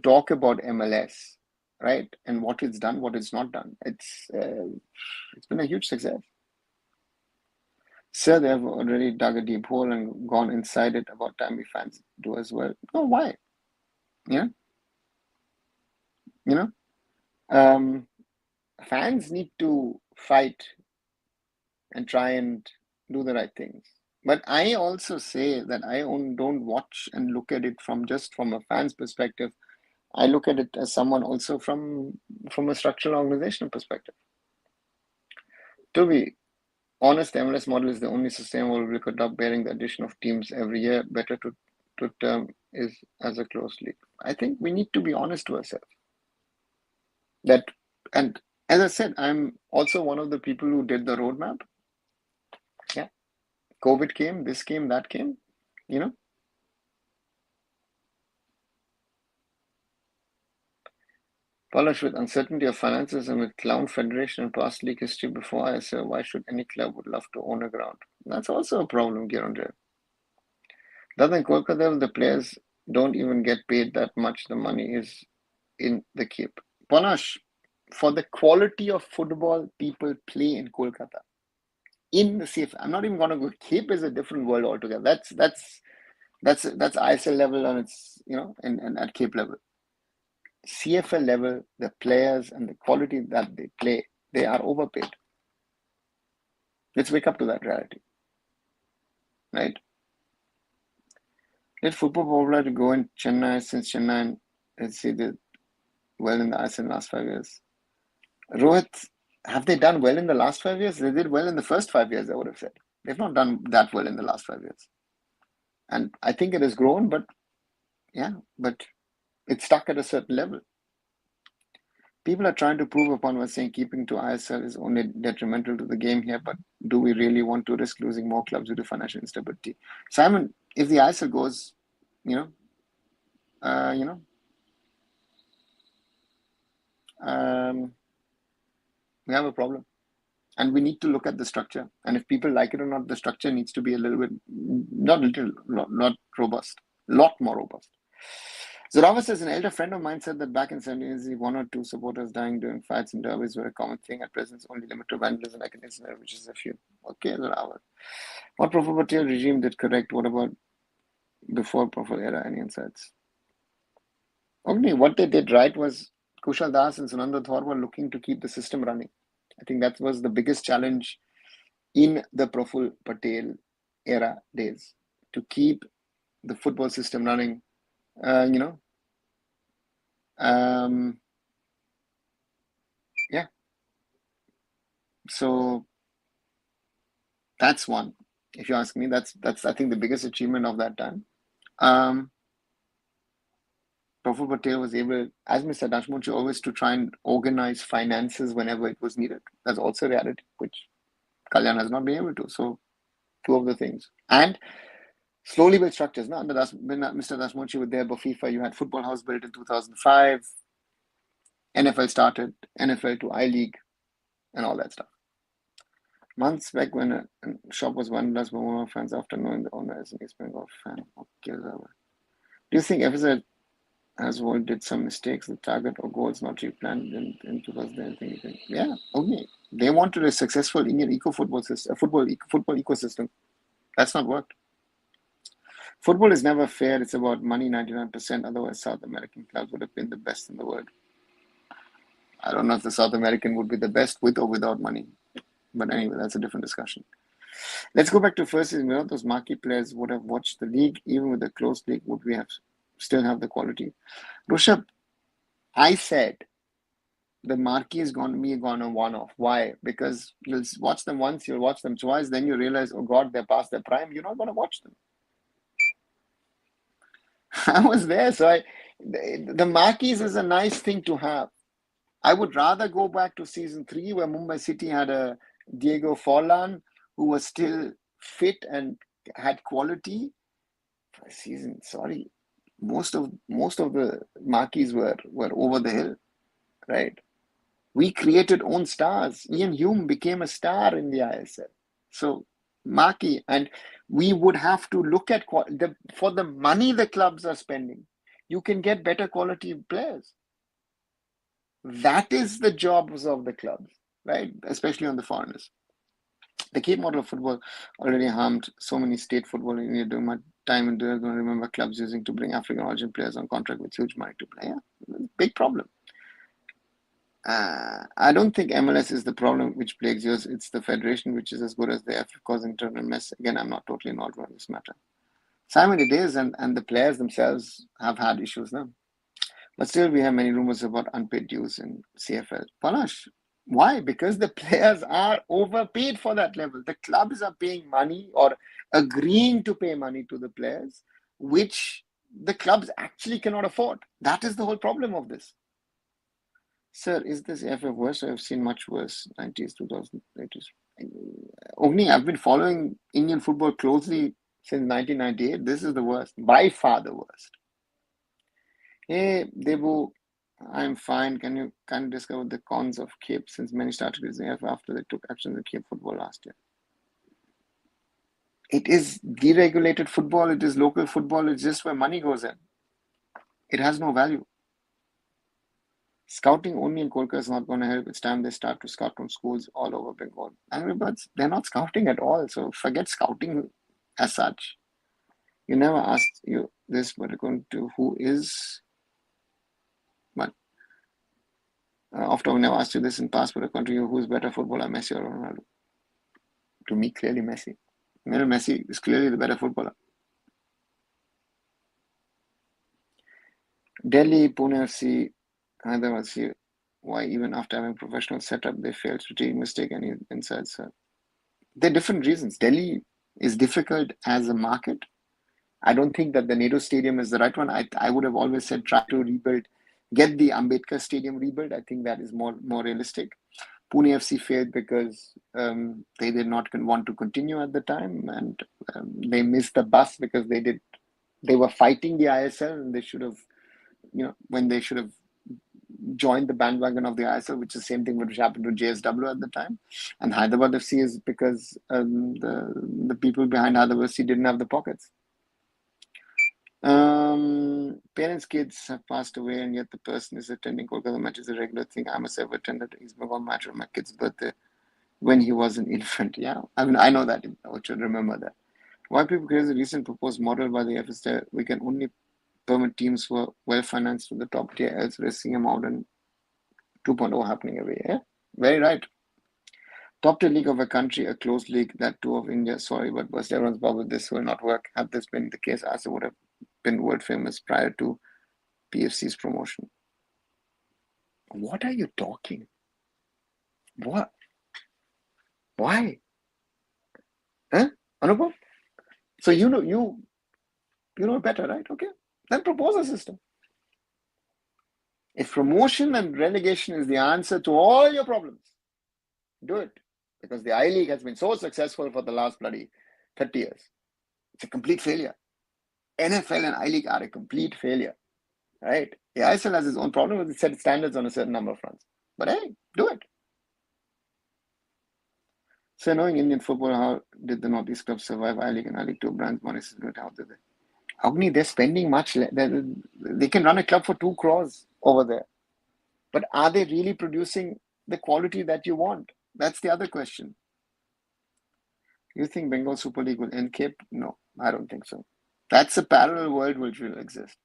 talk about MLS, right, and what it's done, what it's not done, it's been a huge success. Sir, they have already dug a deep hole and gone inside it. About time we fans do as well. No, why? Yeah, fans need to fight and try and do the right things. But I also say that I don't watch and look at it from a fan's perspective. I look at it as someone also from a structural organizational perspective. To be honest, the MLS model is the only sustainable record, bearing the addition of teams every year. Better to term is as a closed league. I think we need to be honest to ourselves. And as I said, I'm also one of the people who did the roadmap. Yeah. COVID came, this came, that came, Polish with uncertainty of finances and with clown federation and past league history before ISL, why should any club would love to own a ground? That's also a problem, Girondre. Other than Kolkata, the players don't even get paid that much. The money is in the Cape. Panash, for the quality of football people play in Kolkata, in the CF, I'm not even going to go. Cape is a different world altogether. That's ISL level, and it's and at Cape level. CFL level, the players and the quality that they play, they are overpaid. Let's wake up to that reality, right? Let football popular to go in Chennai, since Chennai, let's see, did well in the ISL in the last 5 years. Rohit, have they done well in the last 5 years? They did well in the first 5 years, I would have said. They've not done that well in the last 5 years. And I think it has grown, but it's stuck at a certain level. People are trying to prove upon what's saying keeping to ISL is only detrimental to the game here, but do we really want to risk losing more clubs due to financial instability? Simon, if the ISL goes, we have a problem. And we need to look at the structure. And if people like it or not, the structure needs to be a little bit, not robust, lot more robust. Zorava says, an elder friend of mine said that back in the 70s, one or two supporters dying during fights and derbies were a common thing. At present, only limited vandalism like an incident, which is a few. Okay, Zorava. What Professor Patel regime did correct? What about before Professor era? Any insights? Okay, what they did right was Kushal Das and Sunanda Thor were looking to keep the system running. I think that was the biggest challenge in the Proful Patel era days, to keep the football system running. So that's one. If you ask me, that's I think the biggest achievement of that time. Proful Patel was able, as Mr. Dashmunchi, always to try and organize finances whenever it was needed. That's also a reality, which Kalyan has not been able to. So two of the things. And slowly build structures. Now, under Mr. Dashmunchi was there, but FIFA, you had Football House built in 2005. NFL started, NFL to I-League, and all that stuff. Months back when a shop was one plus more fans after knowing the owner is an East Bengal fan. Okay, do you think FZ as well did some mistakes, the target or goals not replanned in 2010? Yeah, okay. They wanted a successful Indian football ecosystem. That's not worked. Football is never fair. It's about money 99%. Otherwise, South American clubs would have been the best in the world. I don't know if the South American would be the best with or without money. But anyway, that's a different discussion. Let's go back to first season. Those marquee players would have watched the league. Even with a close league, would we still have the quality? Rushabh, I said the marquee is going to be a one-off. Why? Because you'll watch them once, you'll watch them twice, then you realize, oh God, they're past their prime. You're not going to watch them. I was there, so the marquees is a nice thing to have. I would rather go back to season 3 where Mumbai City had a Diego Forlan who was still fit and had quality. For a season, sorry, most of the marquees were over the hill, right? We created own stars. Ian Hume became a star in the ISL. So marquee, and we would have to look at for the money the clubs are spending. You can get better quality players. That is the jobs of the clubs, right? Especially on the foreigners. The Cape model of football already harmed so many state football in India during my time in India. I don't remember clubs using to bring African origin players on contract with huge money to play. Yeah, big problem. I don't think MLS is the problem which plagues yours. It's the federation which is as good as the AIFF causing internal mess. Again, I'm not totally involved in this matter. Simon, it is, and the players themselves have had issues now. But still, we have many rumors about unpaid dues in CFL. Palash, why? Because the players are overpaid for that level. The clubs are paying money or agreeing to pay money to the players, which the clubs actually cannot afford. That is the whole problem of this. Sir, is this AIFF worse? I've seen much worse. 90s, 2080s. Ogni, I've been following Indian football closely since 1998. This is the worst. By far the worst. Hey, Debu, I'm fine. Can you discover the cons of Cape since many started using AIFF after they took action in Cape football last year? It is deregulated football. It is local football. It's just where money goes in. It has no value. Scouting only in Kolkata is not going to help. It's time they start to scout from schools all over Bengal. Angry Birds, they're not scouting at all. So forget scouting as such. You never asked you this, but according to who is... But after we never asked you this in past, but according to you, who's better footballer, Messi or Ronaldo? To me, clearly Messi. Messi is clearly the better footballer. Delhi, Pune FC, Hyderabad FC, why even after having professional setup, they failed to take mistake any insights? There are different reasons. Delhi is difficult as a market. I don't think that the Nehru Stadium is the right one. I would have always said try to rebuild, get the Ambedkar Stadium rebuilt. I think that is more realistic. Pune FC failed because they did not want to continue at the time, and they missed the bus because they were fighting the ISL, and they should have, when they should have joined the bandwagon of the ISL, which is the same thing which happened to JSW at the time. And Hyderabad FC is because the people behind Hyderabad FC didn't have the pockets. Parents' kids have passed away, and yet the person is attending Kolkata matches a regular thing. I must have attended East Bengal match on my kid's birthday when he was an infant. Yeah, I mean, I know that. I should remember that. Why people create a recent proposed model by the AIFF that we can only permit teams who are well financed to the top tier, else racing them out and 2.0 happening away. Yeah, very right. Top tier league of a country, a closed league, that too of India. Sorry, but burst everyone's bubble. This will not work. Had this been the case, as it would have been world famous prior to PFC's promotion. What are you talking? What? Why? Huh? Anupam? So you know better, right? Okay. Then propose a system. If promotion and relegation is the answer to all your problems, do it. Because the I-League has been so successful for the last bloody 30 years. It's a complete failure. NFL and I-League are a complete failure. Right? The ISL has its own problem with it set standards on a certain number of fronts. But hey, do it. So knowing Indian football, how did the Northeast clubs survive I-League and I-League 2 brands? Money is good. How did they? Agni, they're spending much. They can run a club for 2 crores over there. But are they really producing the quality that you want? That's the other question. You think Bengal Super League will end Cape? No, I don't think so. That's a parallel world which will exist.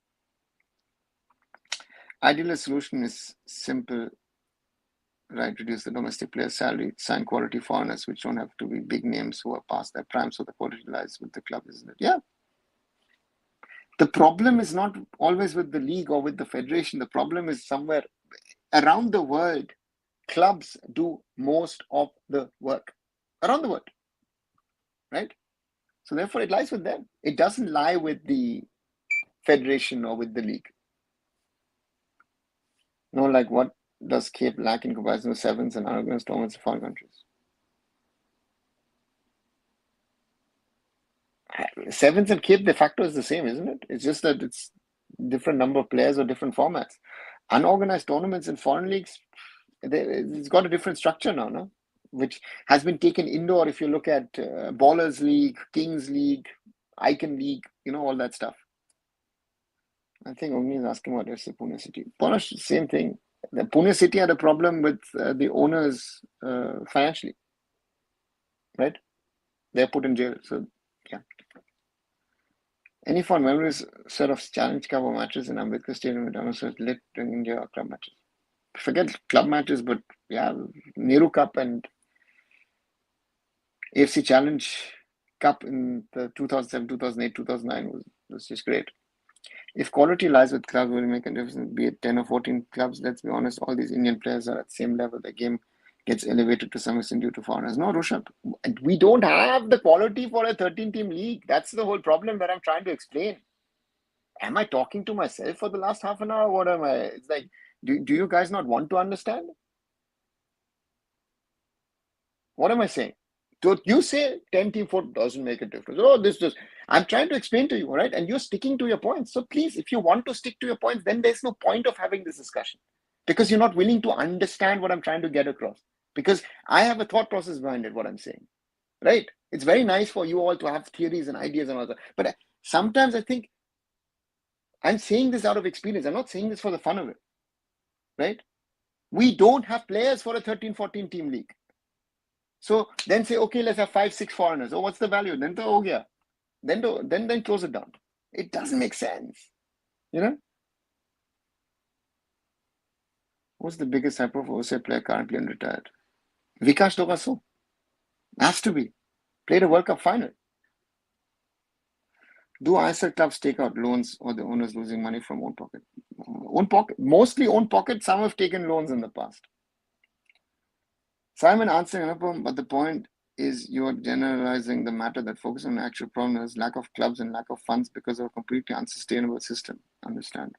Ideal solution is simple, right? Reduce the domestic players' salary, sign quality foreigners, which don't have to be big names who are past their prime, so the quality lies with the club, isn't it? Yeah. The problem is not always with the league or with the federation. The problem is somewhere around the world. Clubs do most of the work around the world, right? So therefore, it lies with them. It doesn't lie with the federation or with the league. No, like what does Cape lack in comparison with sevens and unorganized tournaments in foreign countries? Sevens and Cape de facto is the same, isn't it? It's just that it's different number of players or different formats. Unorganized tournaments in foreign leagues, it's got a different structure now, no? Which has been taken indoor. If you look at Ballers League, Kings League, Icon League, all that stuff. I think Omni is asking about FC Pune City. Pune, same thing. The Pune City had a problem with the owners financially, right? They're put in jail. So, yeah. Any fond memories, sort of challenge cover matches in Ambedkar Stadium with dinosaurs lit during India or club matches? Forget club matches, but yeah, Nehru Cup and AFC Challenge Cup in the 2007, 2008, 2009 was just great. If quality lies with clubs, will it make a difference? Be it 10 or 14 clubs, let's be honest, all these Indian players are at the same level. The game gets elevated to some extent due to foreigners. No, Rushabh, we don't have the quality for a 13-team league. That's the whole problem that I'm trying to explain. Am I talking to myself for the last half an hour? What am I? It's like, do you guys not want to understand? What am I saying? So you say 10-team foot doesn't make a difference. Oh, this does. I'm trying to explain to you, right? And you're sticking to your points. So please, if you want to stick to your points, then there's no point of having this discussion because you're not willing to understand what I'm trying to get across. Because I have a thought process behind it, what I'm saying, right? It's very nice for you all to have theories and ideas and all that. But sometimes I think I'm saying this out of experience. I'm not saying this for the fun of it, right? We don't have players for a 13, 14 team league. So then say, okay, let's have 5, 6 foreigners. Oh, what's the value? Then then close it down. It doesn't make sense, What's the biggest hyper-overseas player currently unretired? Vikas Dogaso. Has to be. Played a World Cup final. Do ISL clubs take out loans or the owners losing money from own pocket? Own pocket, mostly own pocket. Some have taken loans in the past. Simon answering Anupam, but the point is you're generalizing the matter that focuses on the actual problem is lack of clubs and lack of funds because of a completely unsustainable system. Understand?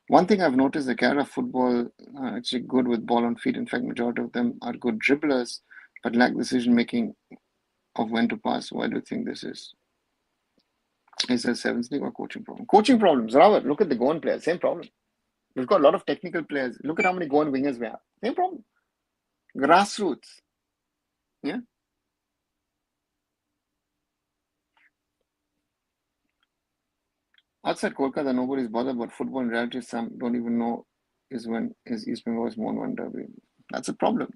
One thing I've noticed, the Kerala football are actually good with ball on feet. In fact, majority of them are good dribblers, but lack decision making of when to pass. Why do you think this is? Is it Sevens League or coaching problem? Coaching problems, Robert. Look at the Goan players. Same problem. We've got a lot of technical players. Look at how many Goan wingers we have. Same problem. Grassroots. Yeah. Outside Kolkata, nobody's bothered about football. In reality, some don't even know is East Bengal's won one derby. That's a problem.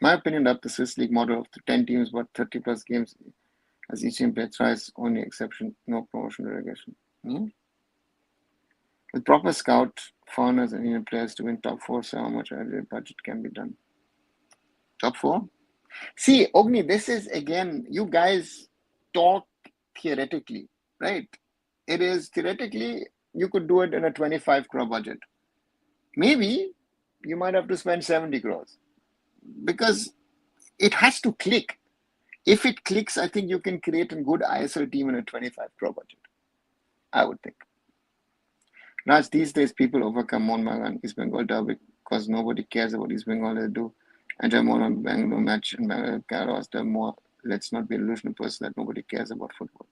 My opinion of the Swiss League model of the 10 teams but 30 plus games as each team plays thrice, only exception, no promotion relegation. Yeah. With proper scout, foreigners and Indian players to win top four, so how much earlier budget can be done? Top four? See, Ogni, this is again, you guys talk theoretically, right? It is theoretically, you could do it in a 25 crore budget. Maybe you might have to spend 70 crores because it has to click. If it clicks, I think you can create a good ISL team in a 25 crore budget. I would think. Raj, these days people overcome Mohun Bagan East Bengal derby because nobody cares about East Bengal. They do enjoy more on Bangalore match and Bangalore the more. Let's not be an illusional person that nobody cares about football.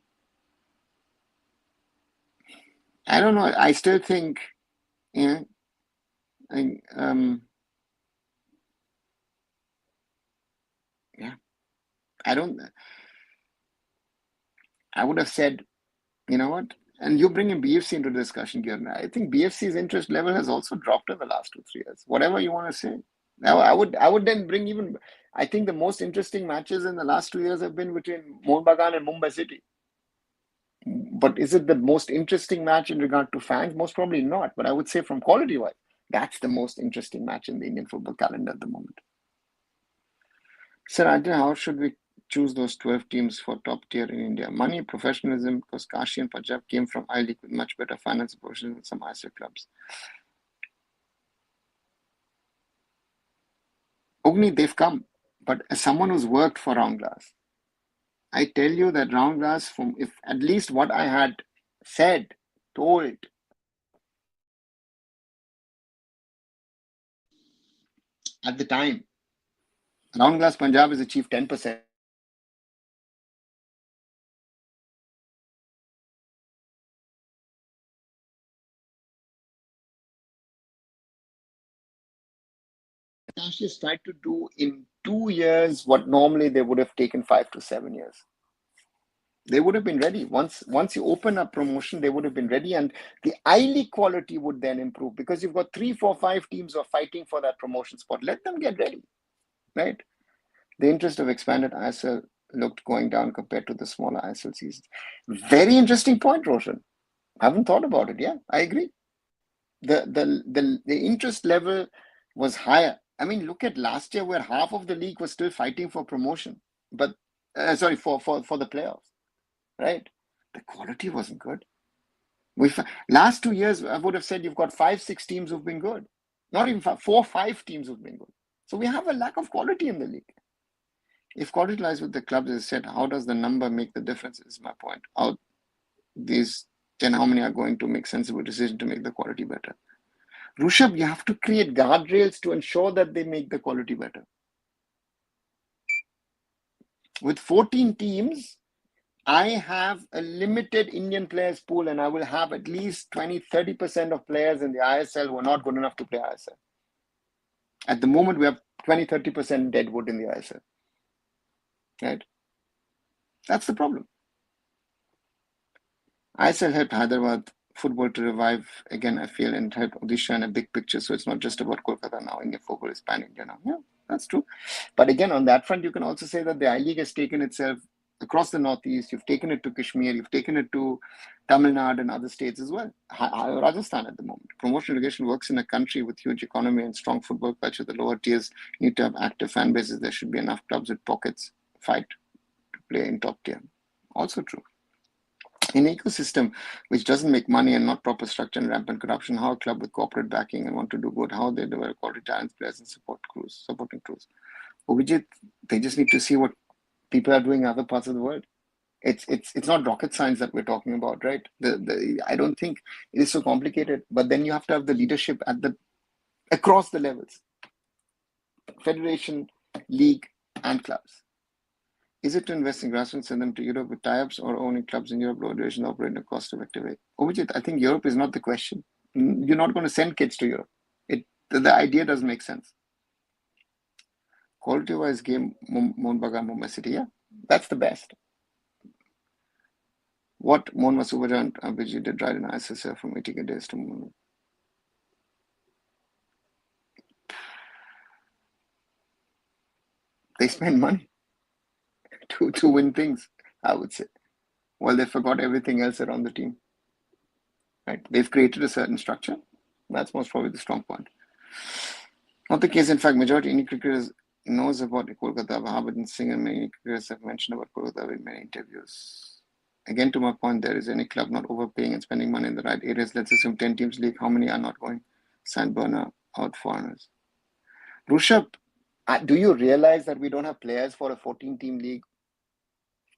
I don't know. I still think, yeah, yeah. I would have said, you know what? And you bring in BFC into the discussion, Kiran. I think BFC's interest level has also dropped in the last 2-3 years. Whatever you want to say. Now, I would then bring even. I think the most interesting matches in the last 2 years have been between Mohun Bagan and Mumbai City. But is it the most interesting match in regard to fans? Most probably not. But I would say from quality wise, that's the most interesting match in the Indian football calendar at the moment. Sir, Ajay, how should we choose those 12 teams for top tier in India? Money, professionalism, because Kashi and Punjab came from I-League with much better finance positions than some ISL clubs. Ogni, they've come, but as someone who's worked for Round Glass, I tell you that Round Glass, from if at least what I had said, told, at the time, Round Glass Punjab has achieved 10%. Ashes tried to do in 2 years what normally they would have taken 5 to 7 years. They would have been ready. Once you open up promotion, they would have been ready, and the I-League quality would then improve because you've got 3, 4, 5 teams who are fighting for that promotion spot. Let them get ready, right? The interest of expanded ISL looked going down compared to the smaller ISL seasons. Very interesting point, Roshan. I haven't thought about it. Yeah, I agree. The interest level was higher. I mean, look at last year where half of the league was still fighting for promotion, but sorry, for the playoffs, right? The quality wasn't good. Last 2 years, I would have said you've got 5, 6 teams who've been good. Not even 4, 5 teams who've been good. So we have a lack of quality in the league. If quality lies with the clubs, as I said, how does the number make the difference? Is my point. How these 10, how many are going to make sensible decision to make the quality better? Rushabh, you have to create guardrails to ensure that they make the quality better. With 14 teams, I have a limited Indian players pool, and I will have at least 20, 30% of players in the ISL who are not good enough to play ISL. At the moment, we have 20, 30% deadwood in the ISL. Right? That's the problem. ISL helped Hyderabad football to revive again, I feel, and help Odisha in a big picture. So it's not just about Kolkata now. Indian football is pan-India now. Yeah, that's true. But again, on that front, you can also say that the I-League has taken itself across the Northeast. You've taken it to Kashmir. You've taken it to Tamil Nadu and other states as well. Rajasthan at the moment. Promotion relegation works in a country with huge economy and strong football culture. The lower tiers need to have active fan bases. There should be enough clubs with pockets fight to play in top tier. Also true. In an ecosystem which doesn't make money and not proper structure and rampant corruption, how a club with corporate backing and want to do good, how they develop quality talents, players, and supporting crews. Vijit, they just need to see what people are doing in other parts of the world. It's not rocket science that we're talking about, right? I don't think it is so complicated. But then you have to have the leadership at the across the levels, federation, league, and clubs. Is it to invest in grassroots, send them to Europe with tie-ups, or owning clubs in Europe, lower duration, operate in a cost-effective way? Ovijit, I think Europe is not the question. You're not going to send kids to Europe. The idea doesn't make sense. Quality-wise game, Mohanbagan, Mumbai City, yeah, that's the best. What Mohan Masubajan Abhijit did right in ISSF from 80 days to Mohan. They spend money to win things, I would say. Well, they forgot everything else around the team. Right? They've created a certain structure. That's most probably the strong point. Not the case. In fact, majority Indian cricketers knows about Kolkata. Harbhajan Singh and many cricketers have mentioned about Kolkata in many interviews. Again, to my point, there is any club not overpaying and spending money in the right areas. Let's assume 10 teams league. How many are not going? Sandburner, out foreigners. Rushabh, do you realize that we don't have players for a 14-team league?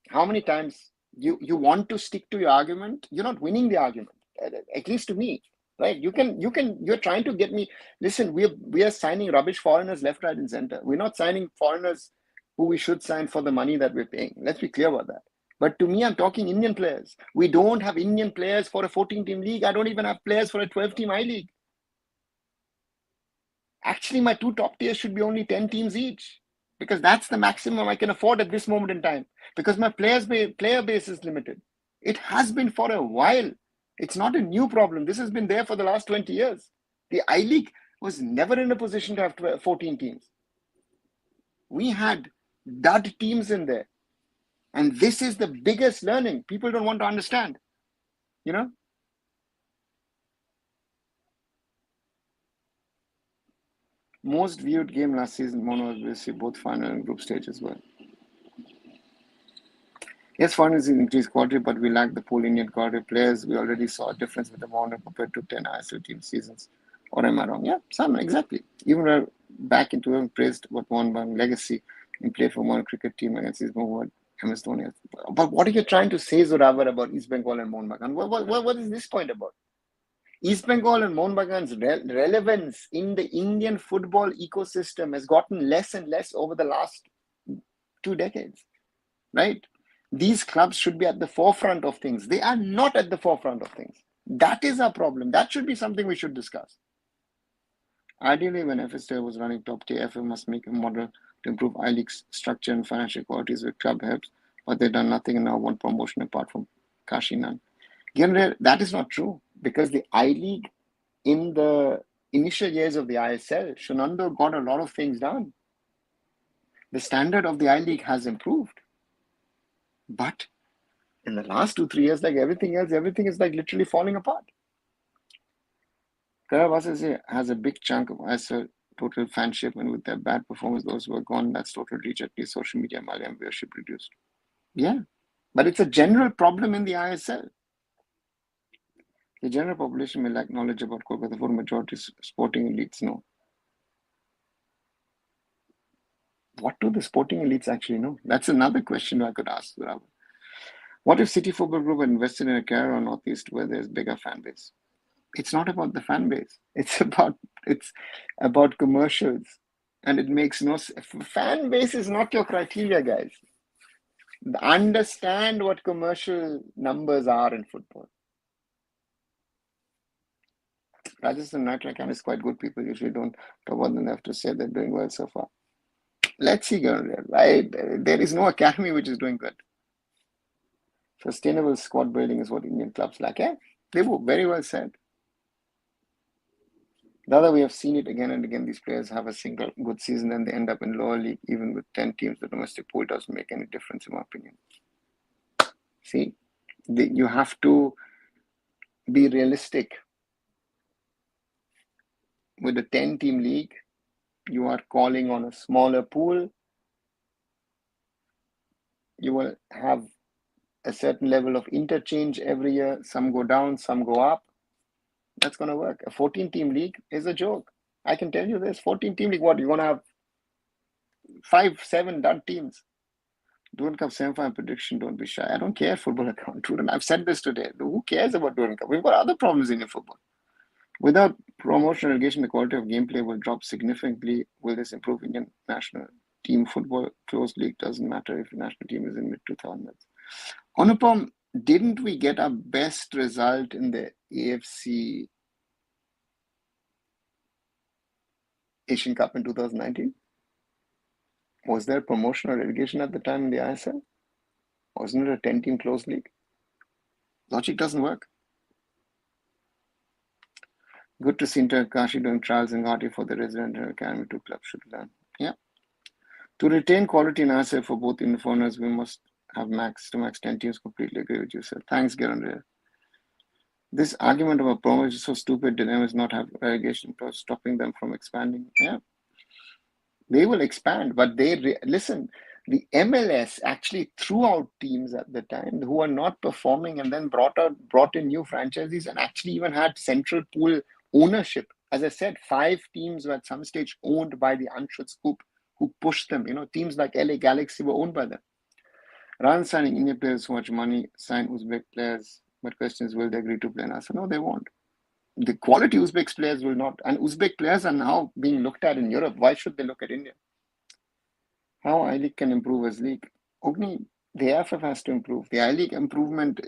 How many times you want to stick to your argument? You're not winning the argument, at least to me, right? You're trying to get me. Listen, we are signing rubbish foreigners left, right, and center. We're not signing foreigners who we should sign for the money that we're paying. Let's be clear about that. But to me, I'm talking Indian players. We don't have Indian players for a 14-team league. I don't even have players for a 12-team I-League. Actually, my two top tiers should be only 10 teams each, because that's the maximum I can afford at this moment in time, because my player base is limited. It has been for a while. It's not a new problem. This has been there for the last 20 years. The I-League was never in a position to have 14 teams. We had dud teams in there. And this is the biggest learning. People don't want to understand, you know? Most viewed game last season, Mono was both final and group stage as well. Yes, foreigners increased quality, but we lack the pool Indian quality players. We already saw a difference with the Mono compared to 10 ISL team seasons. Or am I wrong? Yeah, Sam, exactly. Even back into him praised what Mohan Bagan legacy in play for one cricket team against East Bengal, MS Dhoni. But what are you trying to say, Zoravar, about East Bengal and Mohan Bagan? What is this point about? East Bengal and Mohan Bagan's relevance in the Indian football ecosystem has gotten less and less over the last 2 decades, right? These clubs should be at the forefront of things. They are not at the forefront of things. That is our problem. That should be something we should discuss. Ideally, when FSTA was running top tier, AIFF must make a model to improve I-League's structure and financial qualities with club helps, but they've done nothing and now want promotion apart from Kashi Nan. That is not true, because the I-League in the initial years of the ISL, Shunando got a lot of things done. The standard of the I-League has improved. But in the last 2-3 years, like everything else, everything is like literally falling apart. Karavasa has a big chunk of ISL total fanship, and with their bad performance, those who are gone, that's total reach, at least social media Malayalam viewership reduced. Yeah, but it's a general problem in the ISL. The general population may lack knowledge about Kolkata, for majority sporting elites know. What do the sporting elites actually know? That's another question I could ask. What if City Football Group invested in a carrier or Northeast where there's bigger fan base? It's not about the fan base. It's about commercials, and it makes no sense. Fan base is not your criteria, guys. Understand what commercial numbers are in football. Rajasthan Nightlight is quite good. People usually don't talk about them. They have to say they're doing well so far. Let's see, right? There is no academy which is doing good. Sustainable squad building is what Indian clubs lack. Yeah, they were very well said. Dada, we have seen it again and again. These players have a single good season and they end up in lower league. Even with 10 teams, the domestic pool doesn't make any difference, in my opinion. See, you have to be realistic. With a 10-team league, you are calling on a smaller pool. You will have a certain level of interchange every year. Some go down, some go up. That's going to work. A 14-team league is a joke. I can tell you this. 14-team league, what? You're going to have 5, 7 done teams. Durand Cup semi-final prediction, don't be shy. I don't care football account. Durand, I've said this today. Who cares about Durand Cup? We've got other problems in your football. Without promotion relegation, the quality of gameplay will drop significantly. Will this improve Indian national team football? Closed league doesn't matter if the national team is in mid-2000s. Anupam, didn't we get our best result in the AFC Asian Cup in 2019? Was there promotion or relegation at the time in the ISL? Wasn't it a 10-team closed league? Logic doesn't work. Good to see Kashi doing trials in Guwahati for the residential academy. Two clubs should learn. Yeah. To retain quality in ISL for both informers, we must have max 10 teams. Completely agree with you, sir. Thanks, Giran. This argument about promotion is so stupid. Dilemmas not have relegation clause stopping them from expanding. Yeah. They will expand, but listen, the MLS actually threw out teams at the time who were not performing and then brought in new franchises and actually even had central pool ownership. As I said, 5 teams were at some stage owned by the Anshut Scoop who pushed them. Teams like LA Galaxy were owned by them. Rather than signing Indian players so much money, sign Uzbek players. But question is, will they agree to play? And I said, no, they won't. The quality Uzbek players will not. And Uzbek players are now being looked at in Europe. Why should they look at India? How I-League can improve as league? Ogni, the AIFF has to improve. The I-League improvement,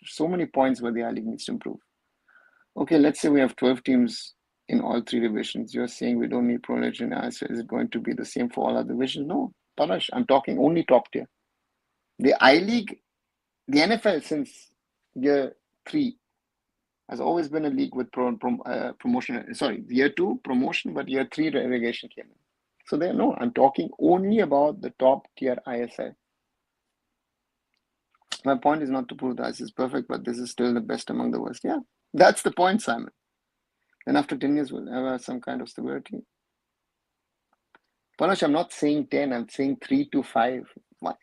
so many points where the I-League needs to improve. Okay, let's say we have 12 teams in all 3 divisions. You're saying we don't need pro-legend. Is it going to be the same for all other divisions? No, Palash, I'm talking only top tier. The I-League, the NFL since year 3 has always been a league with promotion. Sorry, year 2 promotion, but year 3 relegation came in. So I'm talking only about the top tier ISL. My point is not to prove that this is perfect, but this is still the best among the worst. Yeah, that's the point, Simon. Then after 10 years, we'll have some kind of stability. Panash, I'm not saying 10, I'm saying 3 to 5. Why?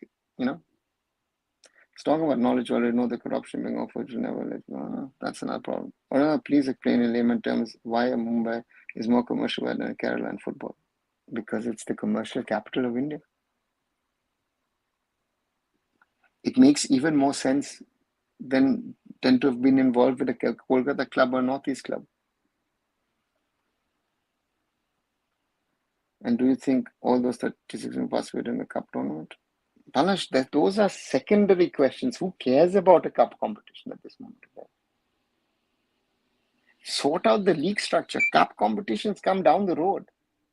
It's talking about knowledge, already know the corruption being offered, you never let go. That's another problem. Or please explain in layman terms why Mumbai is more commercial than Kerala in football. Because it's the commercial capital of India. It makes even more sense than to have been involved with a Kolkata club or Northeast club. And do you think all those 36 will participate in the cup tournament? Palash, those are secondary questions. Who cares about a cup competition at this moment? Sort out the league structure. Cup competitions come down the road.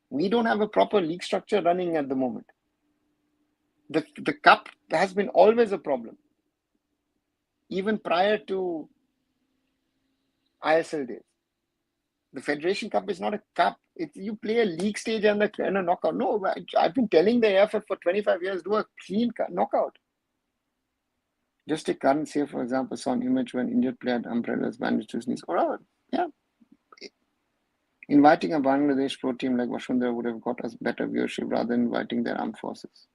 We don't have a proper league structure running at the moment. The cup has been always a problem. Even prior to ISL days. The Federation Cup is not a cup. You play a league stage and a knockout. No, I've been telling the AIFF for 25 years, do a clean knockout. Just take current year, for example, saw an image when injured player had umbrellas, bandages, knees, or yeah. Inviting a Bangladesh pro team like Vashundhara would have got us better viewership rather than inviting their armed forces.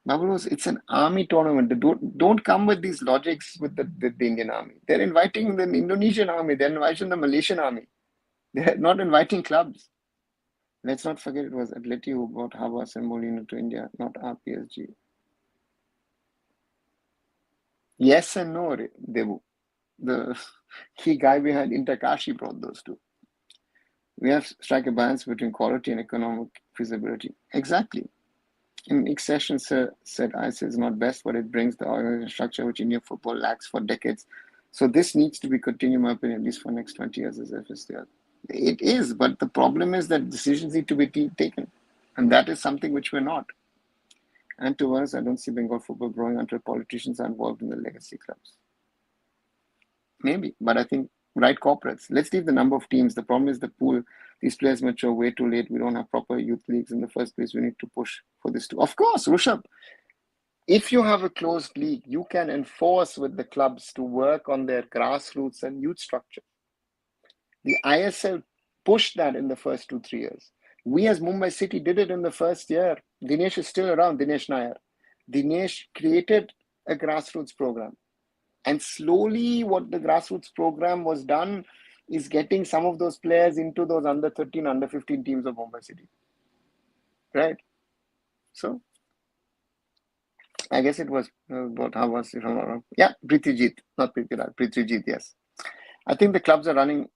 Babalos, it's an army tournament. Don't come with these logics with the Indian army. They're inviting the Indonesian army. They're inviting the Malaysian army. They're not inviting clubs. Let's not forget it was Atleti who brought Havas and Molina to India, not PSG. Yes and no, Devu. The key guy behind Interkashi brought those two. We have to strike a balance between quality and economic feasibility. Exactly. In Nick Sessions said ISL is not best, but it brings the organization structure which Indian football lacks for decades. So this needs to be continued, in my opinion, at least for the next 20 years as FSTL. It is, but the problem is that decisions need to be taken. And that is something which we're not. And to us, I don't see Bengal football growing until politicians are involved in the legacy clubs. Maybe, but I think right corporates. Let's leave the number of teams. The problem is the pool. These players mature way too late. We don't have proper youth leagues in the first place. We need to push for this too. Of course, Rushabh, if you have a closed league, you can enforce with the clubs to work on their grassroots and youth structure. The ISL pushed that in the first 2-3 years. We as Mumbai City did it in the first year. Dinesh is still around, Dinesh Nair. Dinesh created a grassroots program. And slowly what the grassroots program was done is getting some of those players into those under 13, under 15 teams of Mumbai City. right? So I guess it was about how was, if I'm not wrong. Yeah, Prithijit, not Prithviraj, Prithijit, yes. I think the clubs are running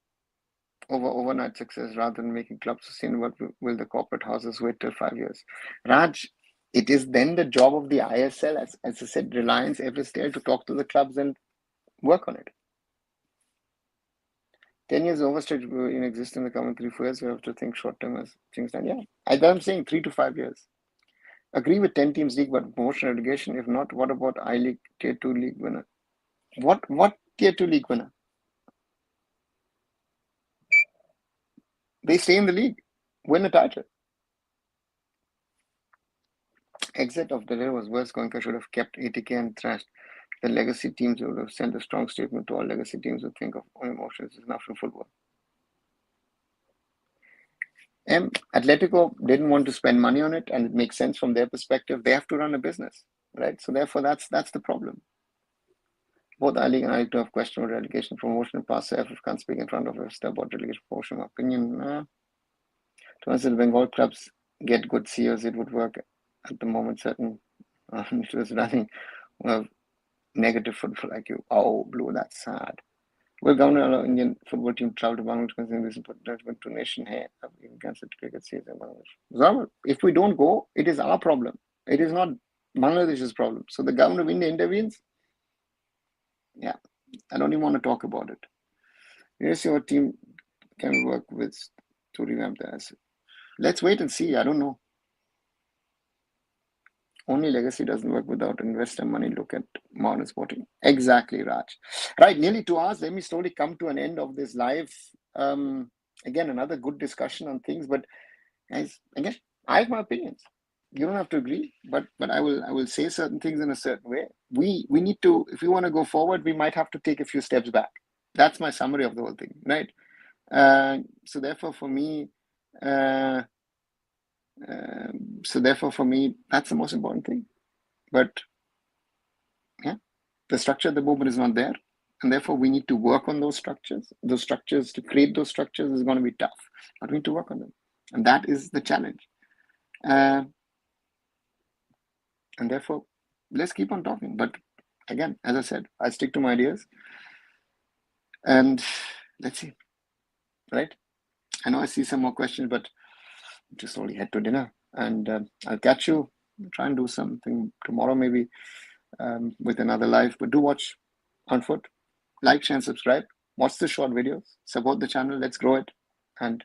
overnight success rather than making clubs sustainable. Will the corporate houses wait till 5 years? Raj, it is then the job of the ISL, as I said, Reliance, Everstate, to talk to the clubs and work on it. 10 years overstretch in existence in the coming 3-4 years. We have to think short term as things done. Yeah, I'm saying 3 to 5 years. Agree with 10 teams league, but promotion relegation. If not, what about I League Tier 2 league winner? What Tier 2 league winner? They stay in the league, win a title. Exit of the day was worse. Goenka should have kept ATK and thrashed the legacy teams. Would have sent a strong statement to all legacy teams who think of own emotions is enough in football. Atletico didn't want to spend money on it, and it makes sense from their perspective. They have to run a business, right? So therefore, that's the problem. Both I League and I League have questioned relegation promotion. Past AIFF can't speak in front of us about relegation promotion. Opinion. To answer the Bengal clubs get good CEOs, it would work. At the moment, certain it was running negative football like you. Oh, Blue, that's sad. Will governor allow Indian football team travel to Bangladesh considering this important to nation? Hey, even cancelled cricket season in Bangladesh. If we don't go, it is our problem. It is not Bangladesh's problem. So the government of India intervenes. Yeah, I don't even want to talk about it. Here's your team can work with to revamp the asset. Let's wait and see. I don't know. Only legacy doesn't work without investor money. Look at modern sporting. Exactly, Raj. Right, nearly 2 hours. Let me slowly come to an end of this live. Again, another good discussion on things, but guys, again, I have my opinions. You don't have to agree, but I will say certain things in a certain way. We need to, if we want to go forward, we might have to take a few steps back. That's my summary of the whole thing, right? So therefore, for me, that's the most important thing. But yeah, the structure at the moment is not there, and therefore we need to work on those structures. Those structures, to create those structures, is going to be tough, but we need to work on them, and that is the challenge. And therefore, let's keep on talking. But again, as I said, I stick to my ideas, and let's see. Right? I know I see some more questions, but just only head to dinner, and I'll catch you. Try and do something tomorrow, maybe with another live. But do watch On Foot. Like, share, and subscribe. Watch the short videos. Support the channel. Let's grow it. And